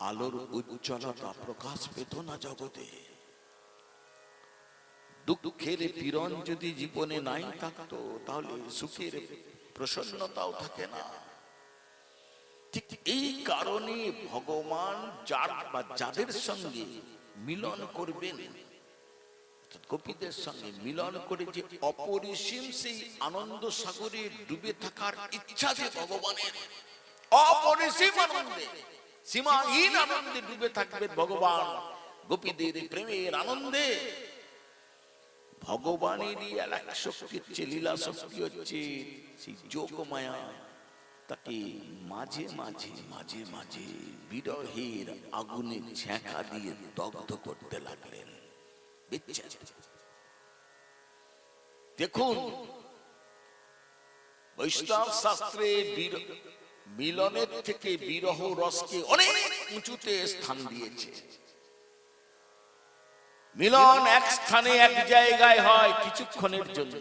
আলোর উজ্জ্বলতা প্রকাশ পেত না জগতে। দুঃখের পীড়ন যদি জীবনে নাই থাকতো তাহলে সুখের প্রসন্নতাও থাকে না। ঠিক এই কারণে ভগবান যার বা যাদের সঙ্গে মিলন করবেন, গোপীদের সঙ্গে মিলন করে যে অপরিসীম সেই আনন্দ সাগরে ডুবে থাকার ইচ্ছা যে ভগবানের, অপরিসীম আনন্দে, সীমাহীন আনন্দে ডুবে থাকবে ভগবান গোপীদের প্রেমের আনন্দে। ভগবানেরই এক শক্তি হচ্ছে, লীলা শক্তি হচ্ছে সেই যোগ মায়া, তাকে মাঝে মাঝে মাঝে মাঝে বিরহের আগুনে ঝেঁকা দিয়ে দগ্ধ করতে লাগলেন। দেখুন বৈষ্ণব শাস্ত্রে মিলনের থেকে বিরহ রসকে অনেক উঁচুতে স্থান দিয়েছে। মিলন এক স্থানে এক জায়গায় হয় কিছুক্ষণের জন্য,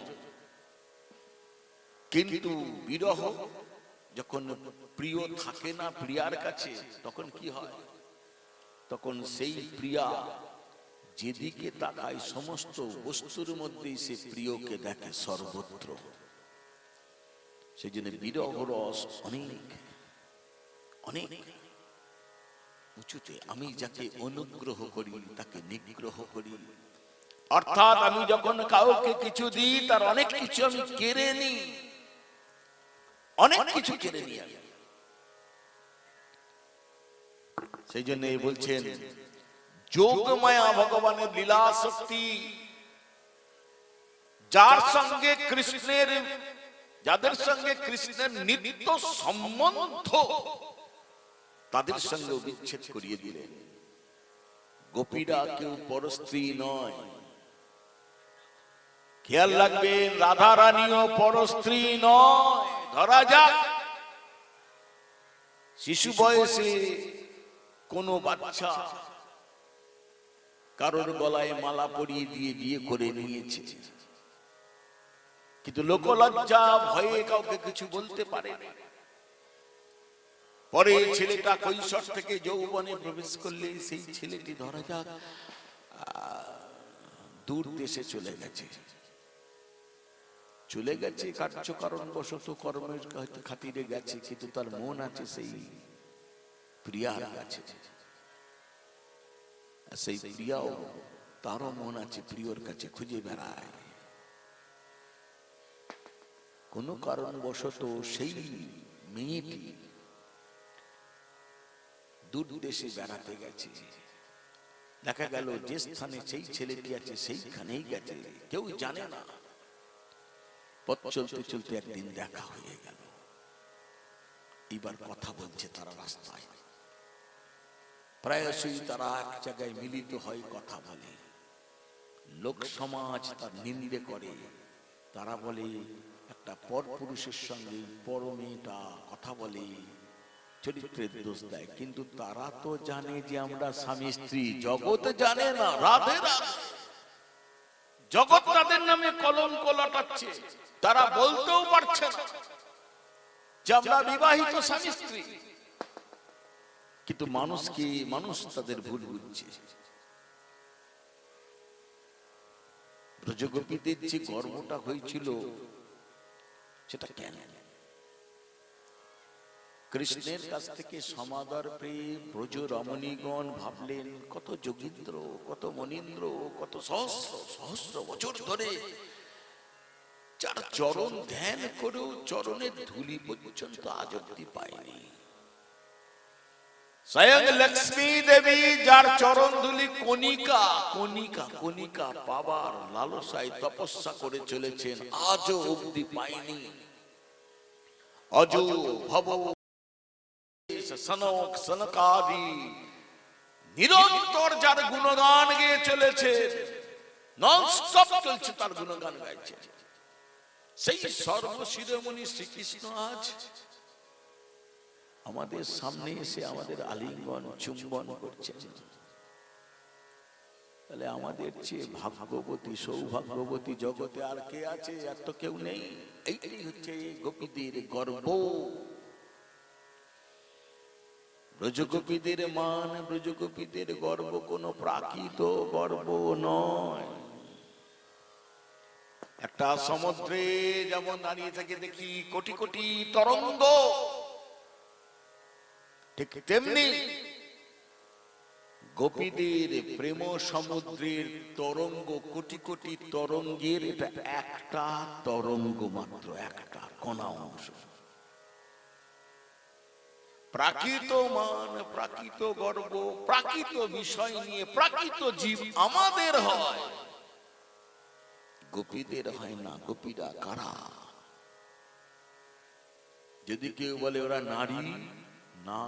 কিন্তু বিরহ যখন প্রিয় থাকে না প্রিয়ার কাছে, তখন কি হয়? তখন সেই প্রিয়া যেদিকে তাকায় সমস্ত বস্তুর মধ্যেই সে প্রিয়কে দেখে সর্বত্র। সেই জন্য বিরহ রস অনেক অনেক উঁচুতে। আমি যাকে অনুগ্রহ করি তাকে নিগ্রহ করি, অর্থাৎ আমি যখন কাউকে কিছু দিই তার অনেক কিছু আমি কেড়ে নিই, অনেক কিছু কেড়ে নিই। সেই জন্য বলছেন যোগমায়া ভগবানের লীলা শক্তি, যার সঙ্গে কৃষ্ণের, যাদের সঙ্গে কৃষ্ণের নিত্য সম্বন্ধ, তাদের সঙ্গে বিচ্ছেদ করিয়ে দিলেন। গোপীরা কেউ পরস্ত্রী নয়, খেয়াল রাখবেন, রাধা রানীও পরস্ত্রী নয়। ধরা যাক শিশু বয়সে কোনো বাচ্চা কারোর গলায় মালা পরিয়ে দিয়ে বিয়ে করে নিয়েছে, কিন্তু লোকলজ্জা ভয়ে কাউকে কিছু বলতে পারে না। পরে ছেলেটা কৈশোর থেকে যৌবনে প্রবেশ করলে সেই ছেলেটি ধরা যাক দূর দেশে চলে গেছে, চলে গেছে কার্যকারণ বশত, কর্মের খাতিরে গেছে, কিন্তু তার মন আছে সেই প্রিয়ার কাছে। সেই প্রিয়াও, তারও মন আছে প্রিয়র কাছে, খুঁজে বেড়ায়। কোন কারণ বশত সেই মেয়েটি দূর দেশে বেড়াতে গেছে, দেখা গেল যে স্থানে সেই ছেলেটি আছে সেইখানেই গেছে, কেউ জানে না। পথ চলতে চলতে একদিন দেখা হয়ে গেল, এবার কথা বলছে তারা রাস্তায়, প্রায়শই তারা এক জায়গায় মিলিত হয়, কথা বলে। লোক সমাজ তার নিন্দে করে, তারা বলে একটা পর পুরুষের সঙ্গে পর মেয়েটা কথা বলে, চরিত্রের দোষ দেয়। কিন্তু তারা তো জানে যে আমরা স্বামী স্ত্রী, জগৎ জানে না। রাধে রাধে, জগৎ তাদের নামে কলঙ্ক লটাচ্ছে, তারা বলতেও পারছে না যে আমরা বিবাহিত স্বামী স্ত্রী, কিন্তু মানুষ তাদের ভুল বুঝছে। ব্রজগোপীদের যে গর্বটা হয়েছিল সেটা কেন? কৃষ্ণের কাছ থেকে সমাদর পেয়ে ব্রজ রমণীগণ ভাবলেন কত যোগীন্দ্র, কত মনীন্দ্র, কত সহস্র সহস্র বছর ধরে যার চরণ ধ্যান করেও চরণের ধুলি পর্যন্ত আজ অব্দি পায়নি। স্বয়ং লক্ষ্মী দেবী যার চরণ ধুলি কণিকা কণিকা কণিকা পাবার লালসায় তপস্যা করে চলেছেন, আজও অব্দি পায়নি। অজ ভব সনক সনকাদি নিরন্তর যার গুণগান গেয়ে চলেছে, ননস্টপ চলছে তার গুণগান গাইছে, সেই সর্বশিরোমণি শ্রীকৃষ্ণ আজ আমাদের সামনে এসে আমাদের আলিঙ্গন চুম্বন করছেন। তাহলে আমাদের চেয়ে ভাগ্যবতী সৌভাগ্যবতী জগতে আর কে আছে? আর তো কেউ নেই। এইটাই হচ্ছে গোপীদের গর্ব, ব্রজগোপীদের মান, ব্রজগোপীদের গর্ব কোন প্রাকৃত গর্ব নয়। একটা সমুদ্রে যেমন দাঁড়িয়ে থেকে দেখি কোটি কোটি তরঙ্গ, ঠিক তেমনি গোপীদের প্রেম সমুদ্রের তরঙ্গ কোটি কোটি তরঙ্গের এটা একটা তরঙ্গ মাত্র, একটা কণা অংশ। প্রাকৃত মান, প্রাকৃত গর্ব, প্রাকৃত বিষয় নিয়ে প্রাকৃত জীব আমাদের হয়, গোপীদের হয় না। গোপীরা কারা? যদি কেউ বলে ওরা নারী, না,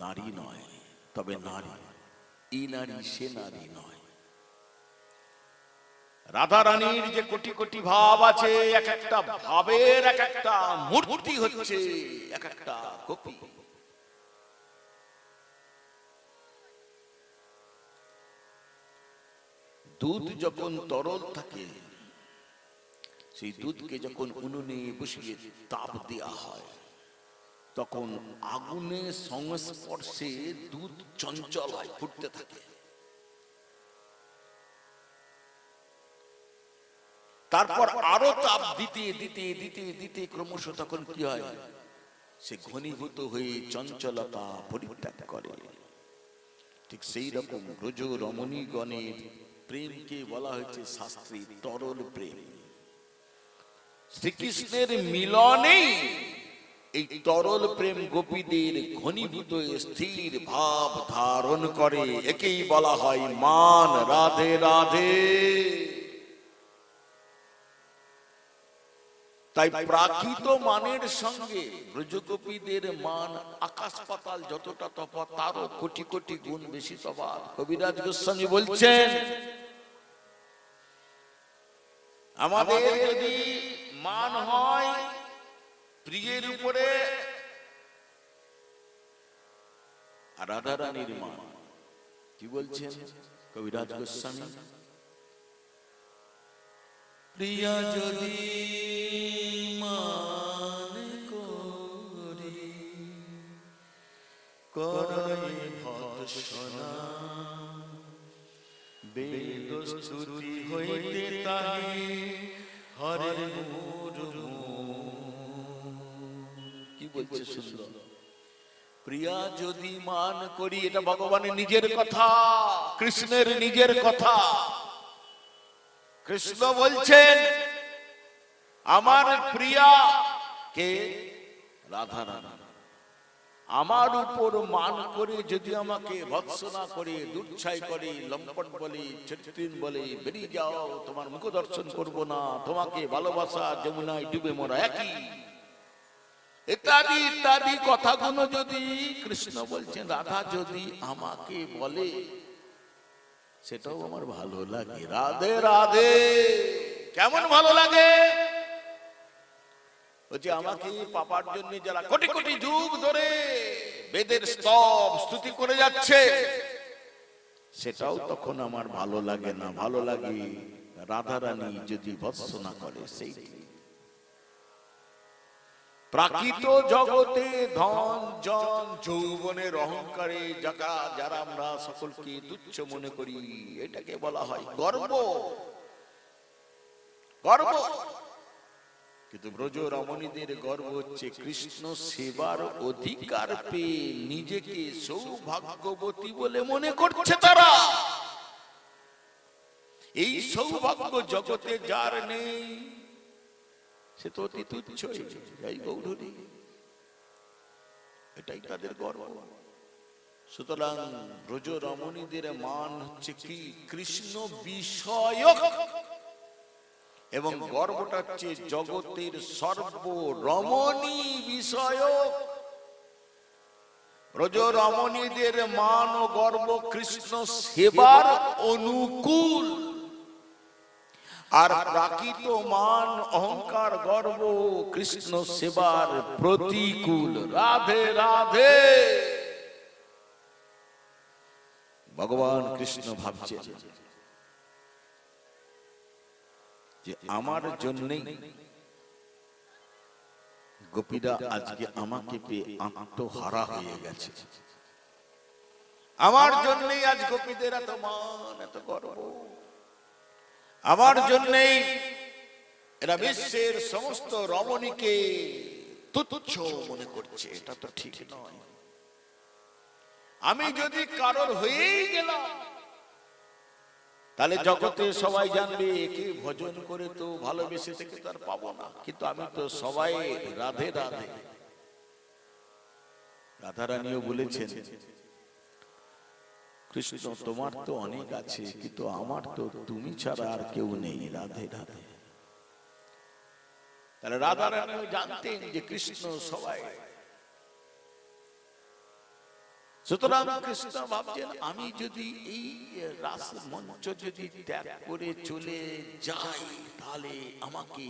নারী নয়, তবে নারী, এই নারী সে নারী নয়। রাধা রানীর যে কোটি কোটি ভাব আছে, এক একটা ভাবের এক একটা মূর্তি হচ্ছে এক একটা গোপী। দুধ যখন তরল থাকে, সেই দুধকে যখন উনুনে বসিয়ে তাপ দেওয়া হয়, তখন আগুনের সংস্পর্শে দুধ চঞ্চল হয়, ফুটতে থাকে। তারপর আরো তাপ দিতে দিতে দিতে দিতে ক্রমশ তখন কি হয়? সে ঘনীভূত হয়ে চঞ্চলতা পরিত্যাগ করে। ঠিক সেই রকম ব্রজ রমণীগণের প্রেমকে বলা হয়েছে শাস্ত্রে তরল প্রেম। শ্রীকৃষ্ণের মিলনেই এই তরল প্রেম গোপীদের ঘনীভূত স্থির ভাব ধারণ করে, একেই বলা হয় মান। রাধে রাধে। তাই প্রাকৃত মানের সঙ্গে ব্রজগোপীদের মান আকাশ পাতাল যতটা তফাৎ, তারও কোটি কোটি গুণ বেশি তফাৎ। কবিরাজ গোস্বামী বলছেন, আমাদের যদি মান হয় প্রিয়ের উপরে, আর রাধা রানীর মান কি বলছেন কবিরাজ গোস্বামী? প্রিয়া যদি মান করি করাই ভৎসনা, বেদ স্তুতি হইতে তাহি হরে মুরমু। কি বলছে সুন্দর? প্রিয়া যদি মান করি, এটা ভগবানের নিজের কথা, কৃষ্ণের নিজের কথা। কৃষ্ণ বলছেন আমার প্রিয়া কে? রাধা রানী। আমার উপর মান করে যদি আমাকে ভৎসনা করে, দুর্ছাই করে, লম্পট বলে, চরিত্রহীন বলে, বেরিয়ে যাও, তোমার মুখ দর্শন করব না, তোমাকে ভালোবাসা যমুনায় ডুবে মরা একই, ইত্যাদি ইত্যাদি কথাগুলো যদি কৃষ্ণ বলছেন, রাধা যদি আমাকে বলে, সেটাও আমার ভালো লাগে। রাধে রাধে। কেমন ভালো লাগে? ওই যে আমাকে পাপার জন্য যারা কোটি কোটি যুগ ধরে বেদের স্তব স্তুতি করে যাচ্ছে, সেটাও তখন আমার ভালো লাগে না। ভালো লাগে রাধা রানী যদি ভৎসনা করে, সেই প্রাকৃত জগতে ধন জন যৌবনের অহংকারে যারা আমরা সকলকে তুচ্ছ মনে করি, এটাকে বলা হয় গর্ব। গর্ব। কিন্তু ব্রজ রমণীদের গর্ব হচ্ছে কৃষ্ণ সেবার অধিকার পেয়ে নিজেকে সৌভাগ্যবতী বলে মনে করছে তারা। এই সৌভাগ্য জগতে যার নেই সে তো অতি তুচ্ছ। এই গৌরী, এটাই তাদের গর্ব। সুতরাং ব্রজ রমণীদের মান হচ্ছে কি? কৃষ্ণ বিষয়ক। এবং গর্বটা হচ্ছে জগতের সর্বরমণী বিষয়ক। ব্রজ রমণীদের মান ও গর্ব কৃষ্ণ সেবার অনুকূল, আর প্রাকৃত মান অহংকার গর্ব কৃষ্ণ সেবার প্রতিকূল। রাধে রাধে। ভগবান কৃষ্ণ ভাবছেন যে আমার জন্যই গোপীরা আজকে আমাকে পেয়ে আত্মহারা হয়ে গেছে। আমার জন্যই আজ গোপীদের এত মান, এত গর্ব। আমার জন্যই এরা বিশ্বের সমস্ত রমণীকে তুচ্ছ মনে করছে। এটা তো ঠিক নয়। আমি যদি কারোর হয়েই গেলাম, তাহলে জগতে সবাই জানবে একে ভজন করে তো ভালোবেসে থেকে তার পাবো না। কিন্তু আমি তো সবাই রাধে রাধে। রাধারানীও বলেছেন, কৃষ্ণ তোমার তো অনেক আছে, কিন্তু আমার তো তুমি ছাড়া আর কেউ নেই। রাধে রাধে। তাহলে রাধারানীও জানতেন যে কৃষ্ণ সবাই। সুতরাং কৃষ্ণ ভাবছেন, আমি যদি এই রাস মঞ্চ যদি ত্যাগ করে চলে যাই, তাহলে আমাকে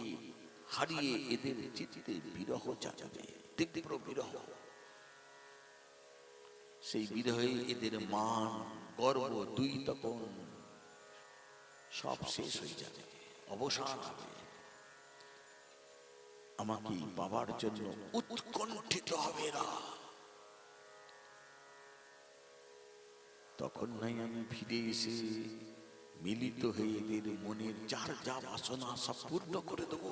হারিয়ে এদের চিত্তে বিরহ জাগাবে, তীব্র বিরহ। সেই বিরহে এদের মান গর্ব দুই তখন সব শেষ হয়ে যাবে, অবসান হবে। আমাকে পাবার জন্য উৎকণ্ঠিত হবে না। তখন নাই আমি ফিরে এসে মিলিত হয়ে এদের মনের যার যা বাসনা সব পূর্ণ করে দেব।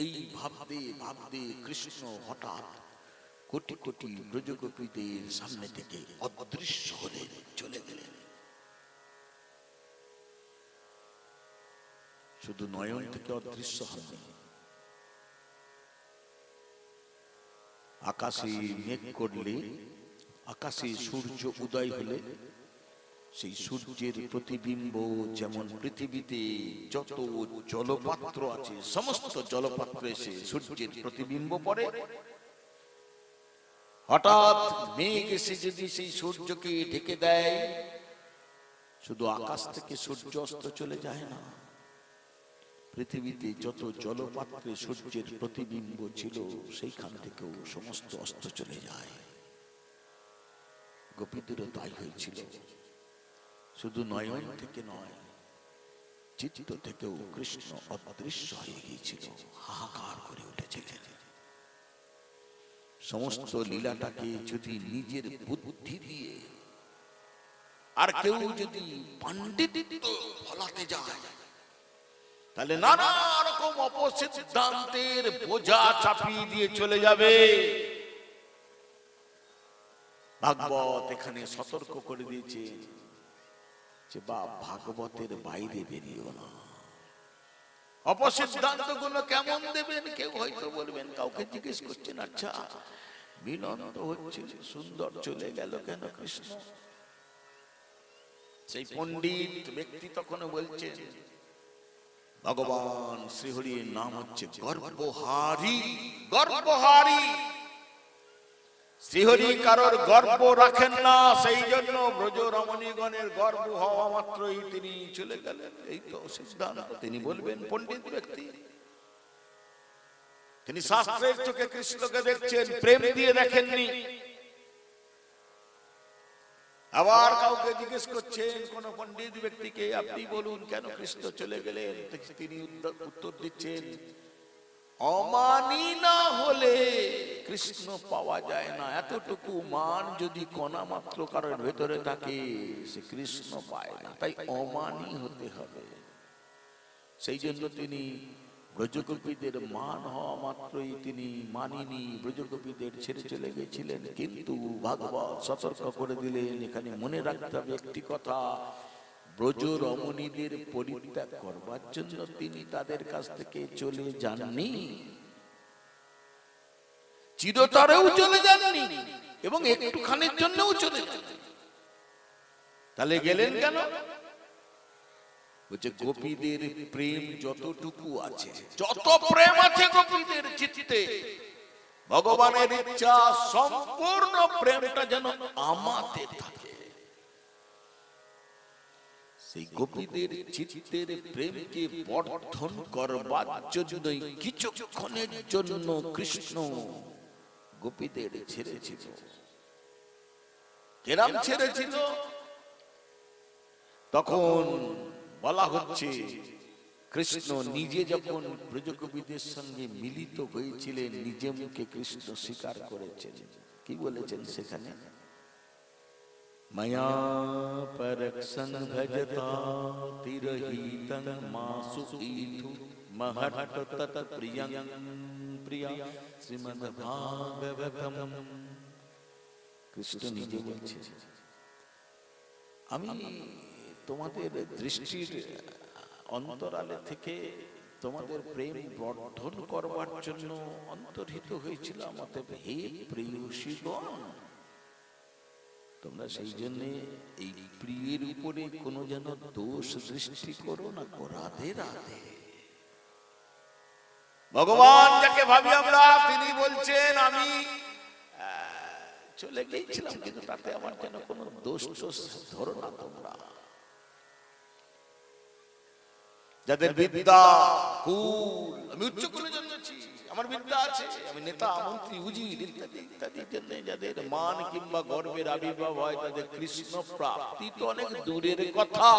এই ভাবতে ভাবতে কৃষ্ণ হঠাৎ কোটি কোটি ব্রজগোপীদের সামনে থেকে অদৃশ্য হলে চলে গেলেন। শুধু নয়ন থেকে অদৃশ্য হননি, আকাশে মেঘ করলে, আকাশে সূর্য উদয় হলে সেই সূর্যের প্রতিবিম্ব যেমন পৃথিবীতে যত জলপাত্র আছে সমস্ত জলপাত্রে এসে সূর্যের প্রতিবিম্ব পড়ে, হঠাৎ মেঘ এসে যদি সেই সূর্যকে ঢেকে দেয়, শুধু আকাশ থেকে সূর্য অস্ত চলে যায় না, পৃথিবীতে যত জলপাত্রে সূর্যের প্রতিবিম্ব ছিল সেইখান থেকেও সমস্ত অস্ত চলে যায়। গোপীদেরও তাই হয়েছিল। শুধু নয়ন থেকে নয়, চিত্ত থেকেও কৃষ্ণ অদৃশ্য হয়ে গিয়েছিল, হাহাকার করে উঠেছিলেন। সমস্ত লীলাটাকে যদি নিজের বুদ্ধি দিয়ে আর কেউ যদি পাণ্ডিত্য ফলাতে যায়, তাহলে নানা রকম অপসিদ্ধান্তের বোঝা চাপিয়ে দিয়ে চলে যাবে। ভাগবত এখানে সতর্ক করে দিয়েছে যে ভাগবতের বাইরে বেরিয়েও না। অপসিদ্ধান্ত গুলো কেমন দেবেন? কেউ হয়তো বলবেন, কাউকে জিজ্ঞেস করছেন, আচ্ছা মিলন তো হচ্ছে, সুন্দর চলে গেল কেন কৃষ্ণ? সেই পণ্ডিত ব্যক্তি তখন বলছেন, ভগবান শ্রীহরির নাম হচ্ছে গর্বহারি। গর্বহারি শ্রীহরি কারোর গর্ব রাখেন না, সেই জন্য ব্রজ রমণীগণের গর্ব হওয়া মাত্রই তিনি চলে গেলেন। এই তো সিদ্ধান্ত। তিনি বলবেন পণ্ডিত ব্যক্তি, তিনি শাস্ত্রের চোখে কৃষ্ণকে দেখছেন, প্রেম দিয়ে দেখেননি। আবার কাউকে জিজ্ঞেস করছেন, কোন পণ্ডিত ব্যক্তিকে, আপনি বলুন কেন কৃষ্ণ চলে গেলেন? তিনি উত্তর দিচ্ছেন, অমানি না হলে কৃষ্ণ পাওয়া যায় না। এতটুকু মান যদি কণা মাত্র কারোর ভেতরে থাকে, সে কৃষ্ণ পায় না। তাই অমানি হতে হবে। সেই জন্য তিনি ব্রজগোপীদের মান হওয়া মাত্রই তিনি মানিনি, ব্রজগোপীদের ছেড়ে চলে গেছিলেন। কিন্তু ভাগবত সতর্ক করে দিলেন, এখানে মনে রাখতে হবে একটি কথা, ব্রজ রমণীদের পরিত্যাগ করবার জন্য তিনি তাদের কাছ থেকে চলে যাননি, চিরতরেও চলে যাননি, এবং একটুখানির জন্যও চলে যাননি। তাহলে গেলেন কেন? বলছে গোপীদের প্রেম যতটুকু আছে, যত প্রেম আছে গোপীদের চিত্তে, ভগবানের ইচ্ছা সম্পূর্ণ প্রেমটা যেন আমাদের থাকে। সেই গোপীদের চিত্তের প্রেমকে বর্ধন করবার জন্যই কিছুক্ষণের জন্য কৃষ্ণ গোপীদের ছেড়েছিল। কেরাম ছেড়েছিল? তখন বলা হচ্ছে কৃষ্ণ নিজে যখন ব্রজগোপীদের সঙ্গে মিলিত হয়েছিলেন, নিজে মুখে কৃষ্ণ স্বীকার করেছেন। কি বলেছেন সেখানে? মায়া পরক্ষণ ভজতা তিরহিতং মাসু ইথু মহট্ট তত প্রিয়ং প্রিয়া শ্রীমদ্ ভাগবতম। কৃষ্ণ নিজে বলছে, আমি তোমাদের দৃষ্টির অন্তরালে থেকে তোমাদের প্রেম বর্ধন করবার জন্য অন্তর্হিত হয়েছিলাম। অতএব হে প্রেয়সীগণ, তোমরা সেই জন্য এই প্রিয়ের উপরে কোনো যেন দোষ দৃষ্টি করো না। রাধে রাধে। ভগবান যাকে ভাবি আমরা, তিনি বলছেন আমি চলে গিয়েছিলাম, কিন্তু তাতে আমার যেন কোনো দোষ টোষ ধরো না তোমরা। যাদের বিদ্যা কুল, আমি উচ্চ কুলে জন্মেছি, আমার বিদ্যা আছে, আমি নেতা মন্ত্রী উজির ইত্যাদি ইত্যাদির জন্য যাদের মান কিংবা গর্বের আবির্ভাব হয়, তাদের কৃষ্ণ প্রাপ্তি তো অনেক দূরের কথা।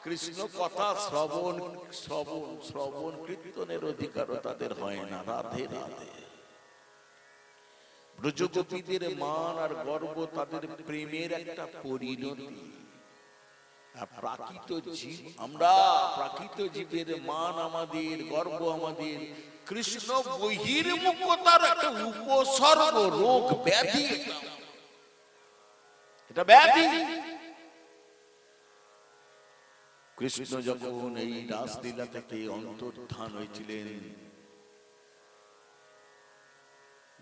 কৃষ্ণ কথা শ্রবণ শ্রবণ শ্রবণ কীর্তনের অধিকারও তাদের হয় না। রাধে রাধে। ব্রজগোপীদের মান আর গর্ব তাদের প্রেমের একটা পরিণতি। প্রাকৃত জীব আমরা, প্রাকৃত জীবের মান আমাদের, গর্ব আমাদের। কৃষ্ণ বহির্মুখতার একটা উপসর্গ, রোগ ব্যাধি, এটা ব্যাধি। কৃষ্ণ যখন এই রাসলীলা থেকে অন্তর্ধান হয়েছিলেন,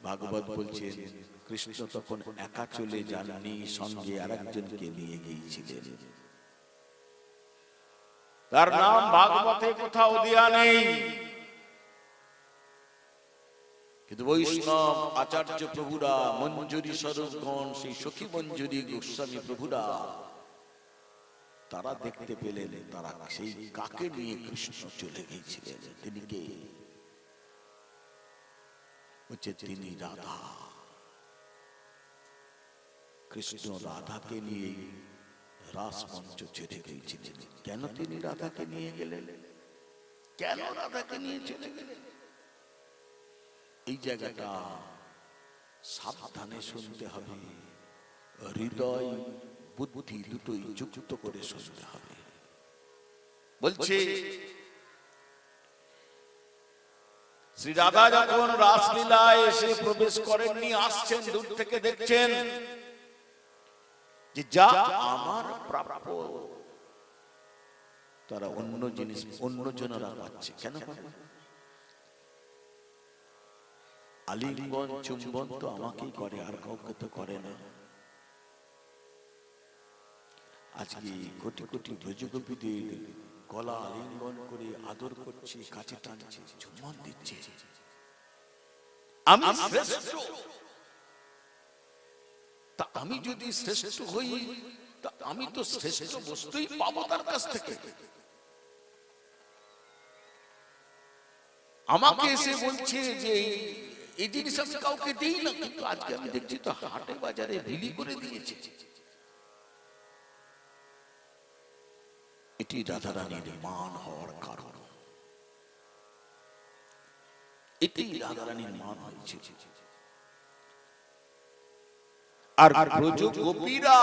ভাগবত বলছেন কৃষ্ণ তখন একা চলে যাননি, সঙ্গে আরেকজনকে নিয়ে গিয়েছিলেন। তার নাম ভাগবতে কোথাও দেয়া নেই, কিন্তু বৈষ্ণব আচার্য প্রভুরা, মঞ্জুরি স্বরূপগণ, সেই সখী মঞ্জুরি গোস্বামী প্রভুরা, তারা দেখতে পেলেন তারা সেই কাকে নিয়ে কৃষ্ণ চলে গিয়েছিলেন। তিনি কে? হচ্ছে তিনি রাধা। কৃষ্ণ রাধাকে নিয়ে রাসমঞ্চ ছেড়ে গিয়েছিলেন। কেন তিনি রাধাকে নিয়ে গেলেন? কেন রাধাকে নিয়ে চলে গেলেন? এই জায়গাটা সাবধানে শুনতে হবে, হৃদয় বুদ্ধি দুটোই যুক্ত করে শুনতে হবে। বলছে শ্রী রাধা যখন রাসলীলায় এসে প্রবেশ করেননি, আসছেন দূর থেকে দেখছেন যে যা আমার প্রাপ্য তারা অন্য জিনিস অন্য জনেরা পাচ্ছে। কেন? আলিঙ্গন চুম্বন তো আমাকেই করে, আর কাউকে তো করে না। আজকে কোটি কোটি ব্রজগোপীদের গলা আলিঙ্গন করে আদর করছে, কাছে টানছে, চুম্বন দিচ্ছে। আমি শ্রেষ্ঠ, তা আমি যদি শ্রেষ্ঠ হই, তা আমি তো শ্রেষ্ঠ বস্তুই পাবো তার কাছ থেকে। আমাকে এসে বলছে যে এই জিনিস আমি কাউকে দিই না, কিন্তু আজকে আমি দেখছি তো হাটে বাজারে বিলি করে দিয়েছে। এটি রাধারানীর মান হওয়ার কারণ। এটাই রাধারানীর মান হয়েছে। আর ব্রজ গোপীরা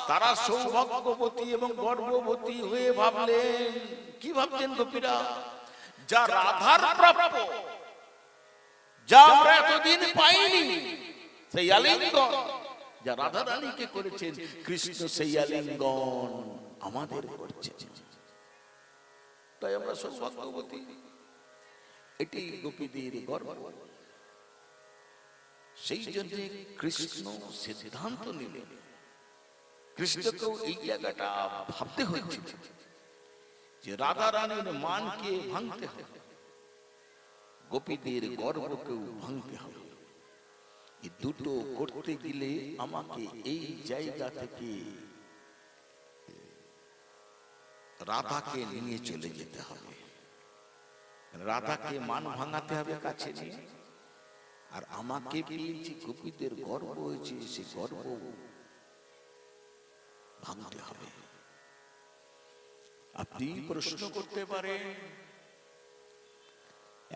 তারা সৌভাগ্যবতী এবং গর্ভবতী হয়ে ভাবলেন, কি ভাবছেন গোপীরা, যা রাধার প্রাপ্য, যা আমরা এতদিন পাইনি, সেই আলিঙ্গন যা রাধা রানীকে করেছেন কৃষ্ণ, সেই আলিঙ্গন আমাদের করছেন, তাই আমরা সৌভাগ্যবতী। এটি গোপীদের গর্ব। সেই জন্য কৃষ্ণ সিদ্ধান্ত নিলেন, কৃষ্ণকেও এই জায়গাটা ভাবতে হয়েছে যে রাধা রানীর মানকে ভাঙতে হবে, গোপীদের গর্বকেও ভাঙতে হবে। এই দুটো করতে গেলে আমাকে এই জায়গা থেকে রাধাকে নিয়ে চলে যেতে হবে, রাধাকে মান ভাঙাতে হবে কাছে নিয়ে, আর আমাকে পেয়েছি গোপীদের গর্ব হয়েছে, সে গর্ব ভাঙতে হবে। আপনি প্রশ্ন করতে পারেন,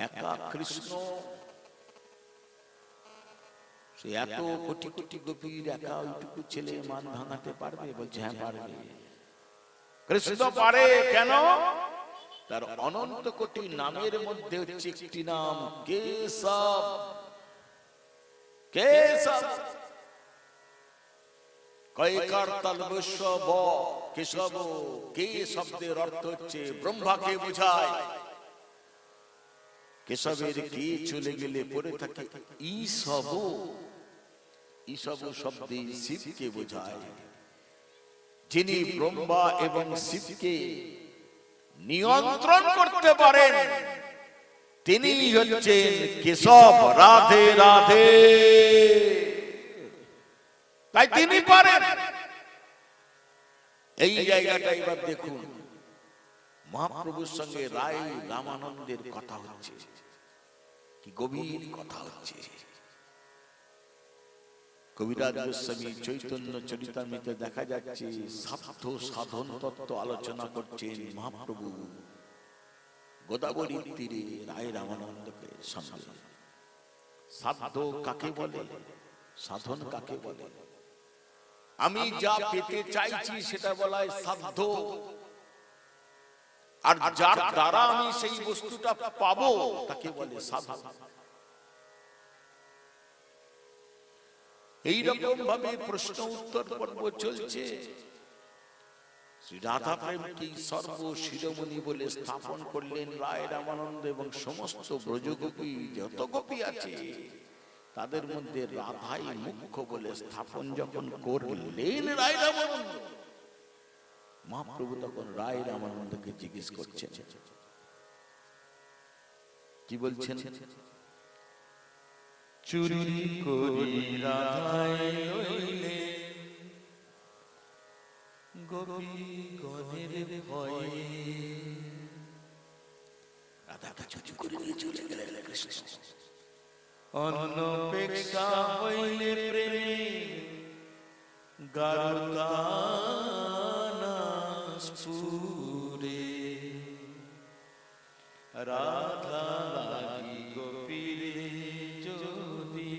একা কৃষ্ণ সে এত কোটি কোটি গোপীর একা ওইটুকু ছেলে মান ভাঙাতে পারবে? বলছে হ্যাঁ পারবে। কৃষ্ণ পারে কেন? তার অনন্ত কোটি নামের মধ্যে হচ্ছে একটি নাম কেশব। কেশব কয়কার তালবস্য ব কেশব, কে শব্দের অর্থ হচ্ছে ব্রহ্মাকে বোঝায়। কেশবের কে চলে গেলে পড়ে থাকে ঈশব, ঈশব শব্দে শিবকে বোঝায়। যিনি ব্রহ্মা এবং শিবকে নিয়ন্ত্রণ করতে পারেন তিনি হচ্ছেন কেশব। রাধে রাধে। তাই তিনি পারেন। এই জায়গাটা এবার দেখুন, মহাপ্রভুর সঙ্গে রায় রামানন্দের কথা হচ্ছে, কি গভীর কথা হচ্ছে। কবিরাজ গোস্বামী চৈতন্য চরিতামৃতে দেখা যাচ্ছে সাধ্য সাধন তত্ত্ব আলোচনা করছেন মহাপ্রভু গোদাবরীর তীরে রায় রামানন্দকে সঙ্গে। সাধ্য কাকে বলে, সাধন কাকে বলে? আমি যা পেতে চাইছি সেটা বলায় সাধ্য, আর যার দ্বারা আমি সেই বস্তুটা পাবো তাকে বলে সাধন। এইরকম ভাবে প্রশ্ন উত্তর পর্ব চলছে। শ্রী রাধা প্রেমকে সর্ব শিরোমণি বলে স্থাপন করলেন রায় রামানন্দ, এবং সমস্ত ব্রজগোপী যত গোপী আছে তাদের মধ্যে রাধাই মুখ্য বলে স্থাপন যখন করলেন রায় রামানন্দ, মহাপ্রভু তখন রায় রামানন্দকে জিজ্ঞেস করছেন, কি বলছেন? চুরি করি রাধায় লইলে গোপীগণের ভয়ে। রাধাকে চুরি করে নিয়ে চলে গেলেন কৃষ্ণ। অনপেক্ষা হইলে প্রেমে গারুকানা স্ফুরে। রাধা লাগি গোপীরে যদি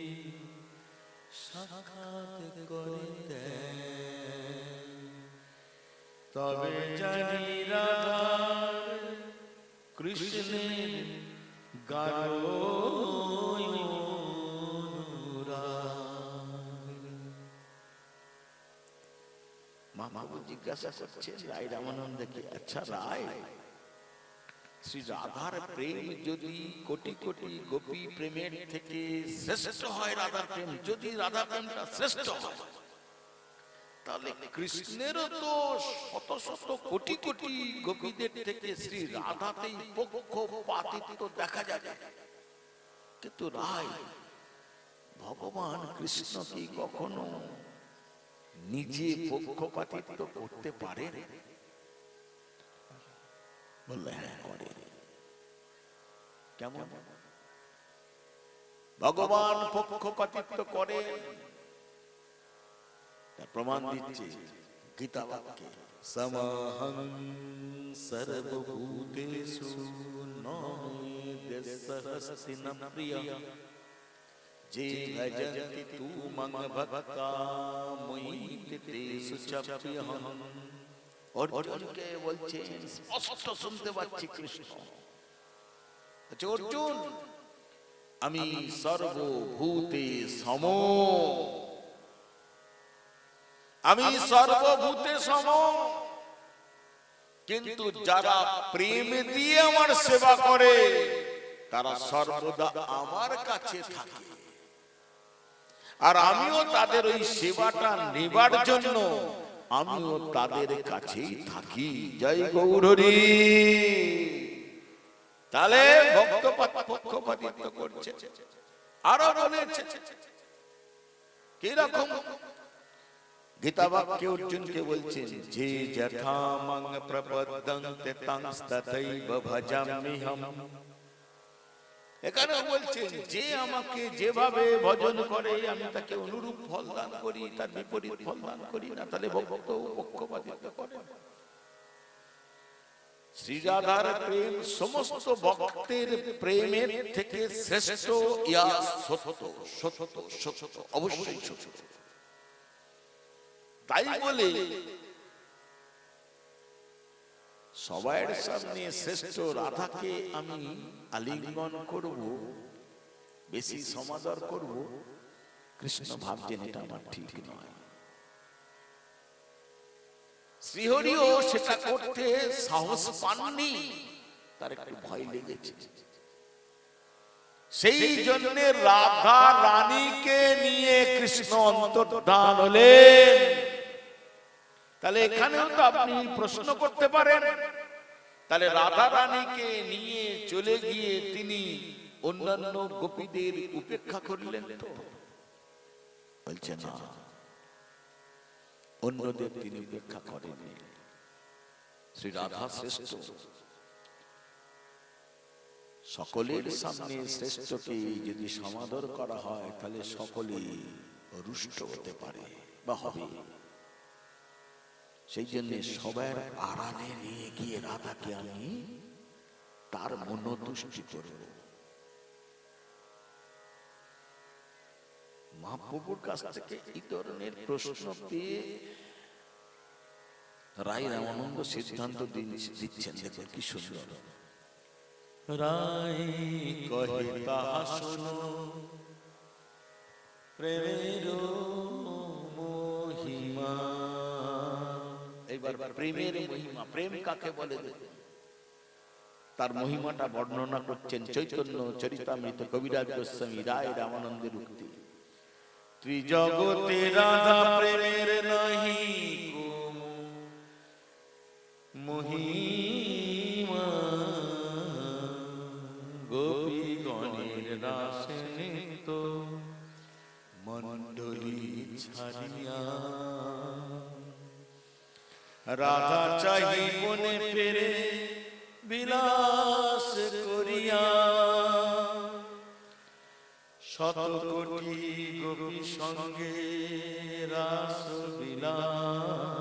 সাক্ষাৎ করে দেন, তবে জানি রাধা কৃষ্ণের গাঢ় মহাপ্রভু জিজ্ঞাসা করছেন রায় রামানন্দকে, আচ্ছা রায়, শ্রী রাধার প্রেম যদি কোটি কোটি গোপী প্রেমের থেকে শ্রেষ্ঠ হয়, রাধার প্রেম যদি রাধা প্রেমটা শ্রেষ্ঠ হয়, তাহলে কৃষ্ণেরও তো শত শত কোটি কোটি গোপীদের থেকে শ্রী রাধাতেই পক্ষপাতিত্ব দেখা যায়। কিন্তু রায়, ভগবান কৃষ্ণ কি কখনো নিজে পক্ষপাতিত্ব করতে পারে? বললে হ্যাঁ করে। কেমন? ভগবান পক্ষপাতিত্ব করে তার প্রমাণ দিচ্ছে গীতা বাক্যে, সমহং সর্বভূতেষু ন মে देशहस्तिन प्रिय जे भजन्ति तू मंग भक्ता मुई तेषु च प्रियहम्। অর্জুনকে বলছেন, স্পষ্ট শুনতে পাচ্ছি কৃষ্ণ, অর্জুন আমি সর্বভূতে সম, আমি সর্বভূতে সম, কিন্তু যারা প্রেম দিয়ে আমার সেবা করে তারা সর্বদা আমার কাছে থাকে, আর আমিও তাদের ওই সেবাটা নেবার জন্য আমিও তাদের কাছেই থাকি। জয় গৌরহরি। তাহলে ভক্ত পক্ষপাতিত্ব করছে। আরো বলেছে কি রকম, গীতা বাক্যে অর্জুনকে বলছেন, যে যথা মং প্রপদ্যন্তে তং তথৈব ভজাম্যহম। এখানে বলছেন যে আমাকে যেভাবে ভজন করে আমি তাকে অনুরূপ ফল দান করি, তার বিপরীত ফল দান করি না। তাহলে ভক্ত পক্ষপাতিত্ব করে। শ্রী রাধার প্রেম সমস্ত ভক্তের প্রেমের থেকে শ্রেষ্ঠ, ইয়া সত্য সত্য সত্য, অবশ্যই সত্য। তাই বলে সবার সামনে শ্রেষ্ঠ রাধাকে আমি আলিঙ্গন করব, বেশি সমাদর করব, কৃষ্ণ ভাবছেন এটা আমার ঠিক নয়। শ্রীহরিও সেটা করতে সাহস পাননি, তার একটু ভয় লেগেছে। সেই জন্য রাধা রানীকে নিয়ে কৃষ্ণ অন্তর্ধান হলেন। তাহলে এখানেও তো আপনি প্রশ্ন করতে পারেন, তাহলে রাধা রানীকে নিয়ে চলে গিয়ে তিনি অন্যান্য গোপীদের উপেক্ষা করলেন তো? বলছে না, অন্যদের তিনি উপেক্ষা করেননি। শ্রী রাধা শ্রেষ্ঠ, সকলের সামনে শ্রেষ্ঠকে যদি সমাদর করা হয় তাহলে সকলেই রুষ্ট হতে পারে বা হবে। সেই জন্য সবার আড়ালে নিয়ে গিয়ে রাধাকে আমি তার মনোতুষ্টি করব। মহাপ্রভুর কাছ থেকে এই ধরনের প্রশ্ন পেয়ে রায় রামানন্দ সিদ্ধান্ত দিচ্ছেন। দেখুন কি সুন্দর। রায় কহে তাহা শোনো, প্রেমের মহিমা। এইবার প্রেমের মহিমা, প্রেম কাকে বলে তার মহিমাটা বর্ণনা করছেন চৈতন্য চরিতামৃত কবিরাজ গোস্বামী রায় রামানন্দের উক্তি। ত্রিজগতে রাধা প্রেমের নাহি মহিমা, গোপীগণের রাসে নিত্য মণ্ডলী ছাড়িয়া। রাধা চাহি বনে ফেরে বিলাস করিয়া, শত কোটি গোপী সঙ্গে রাস বিলাস।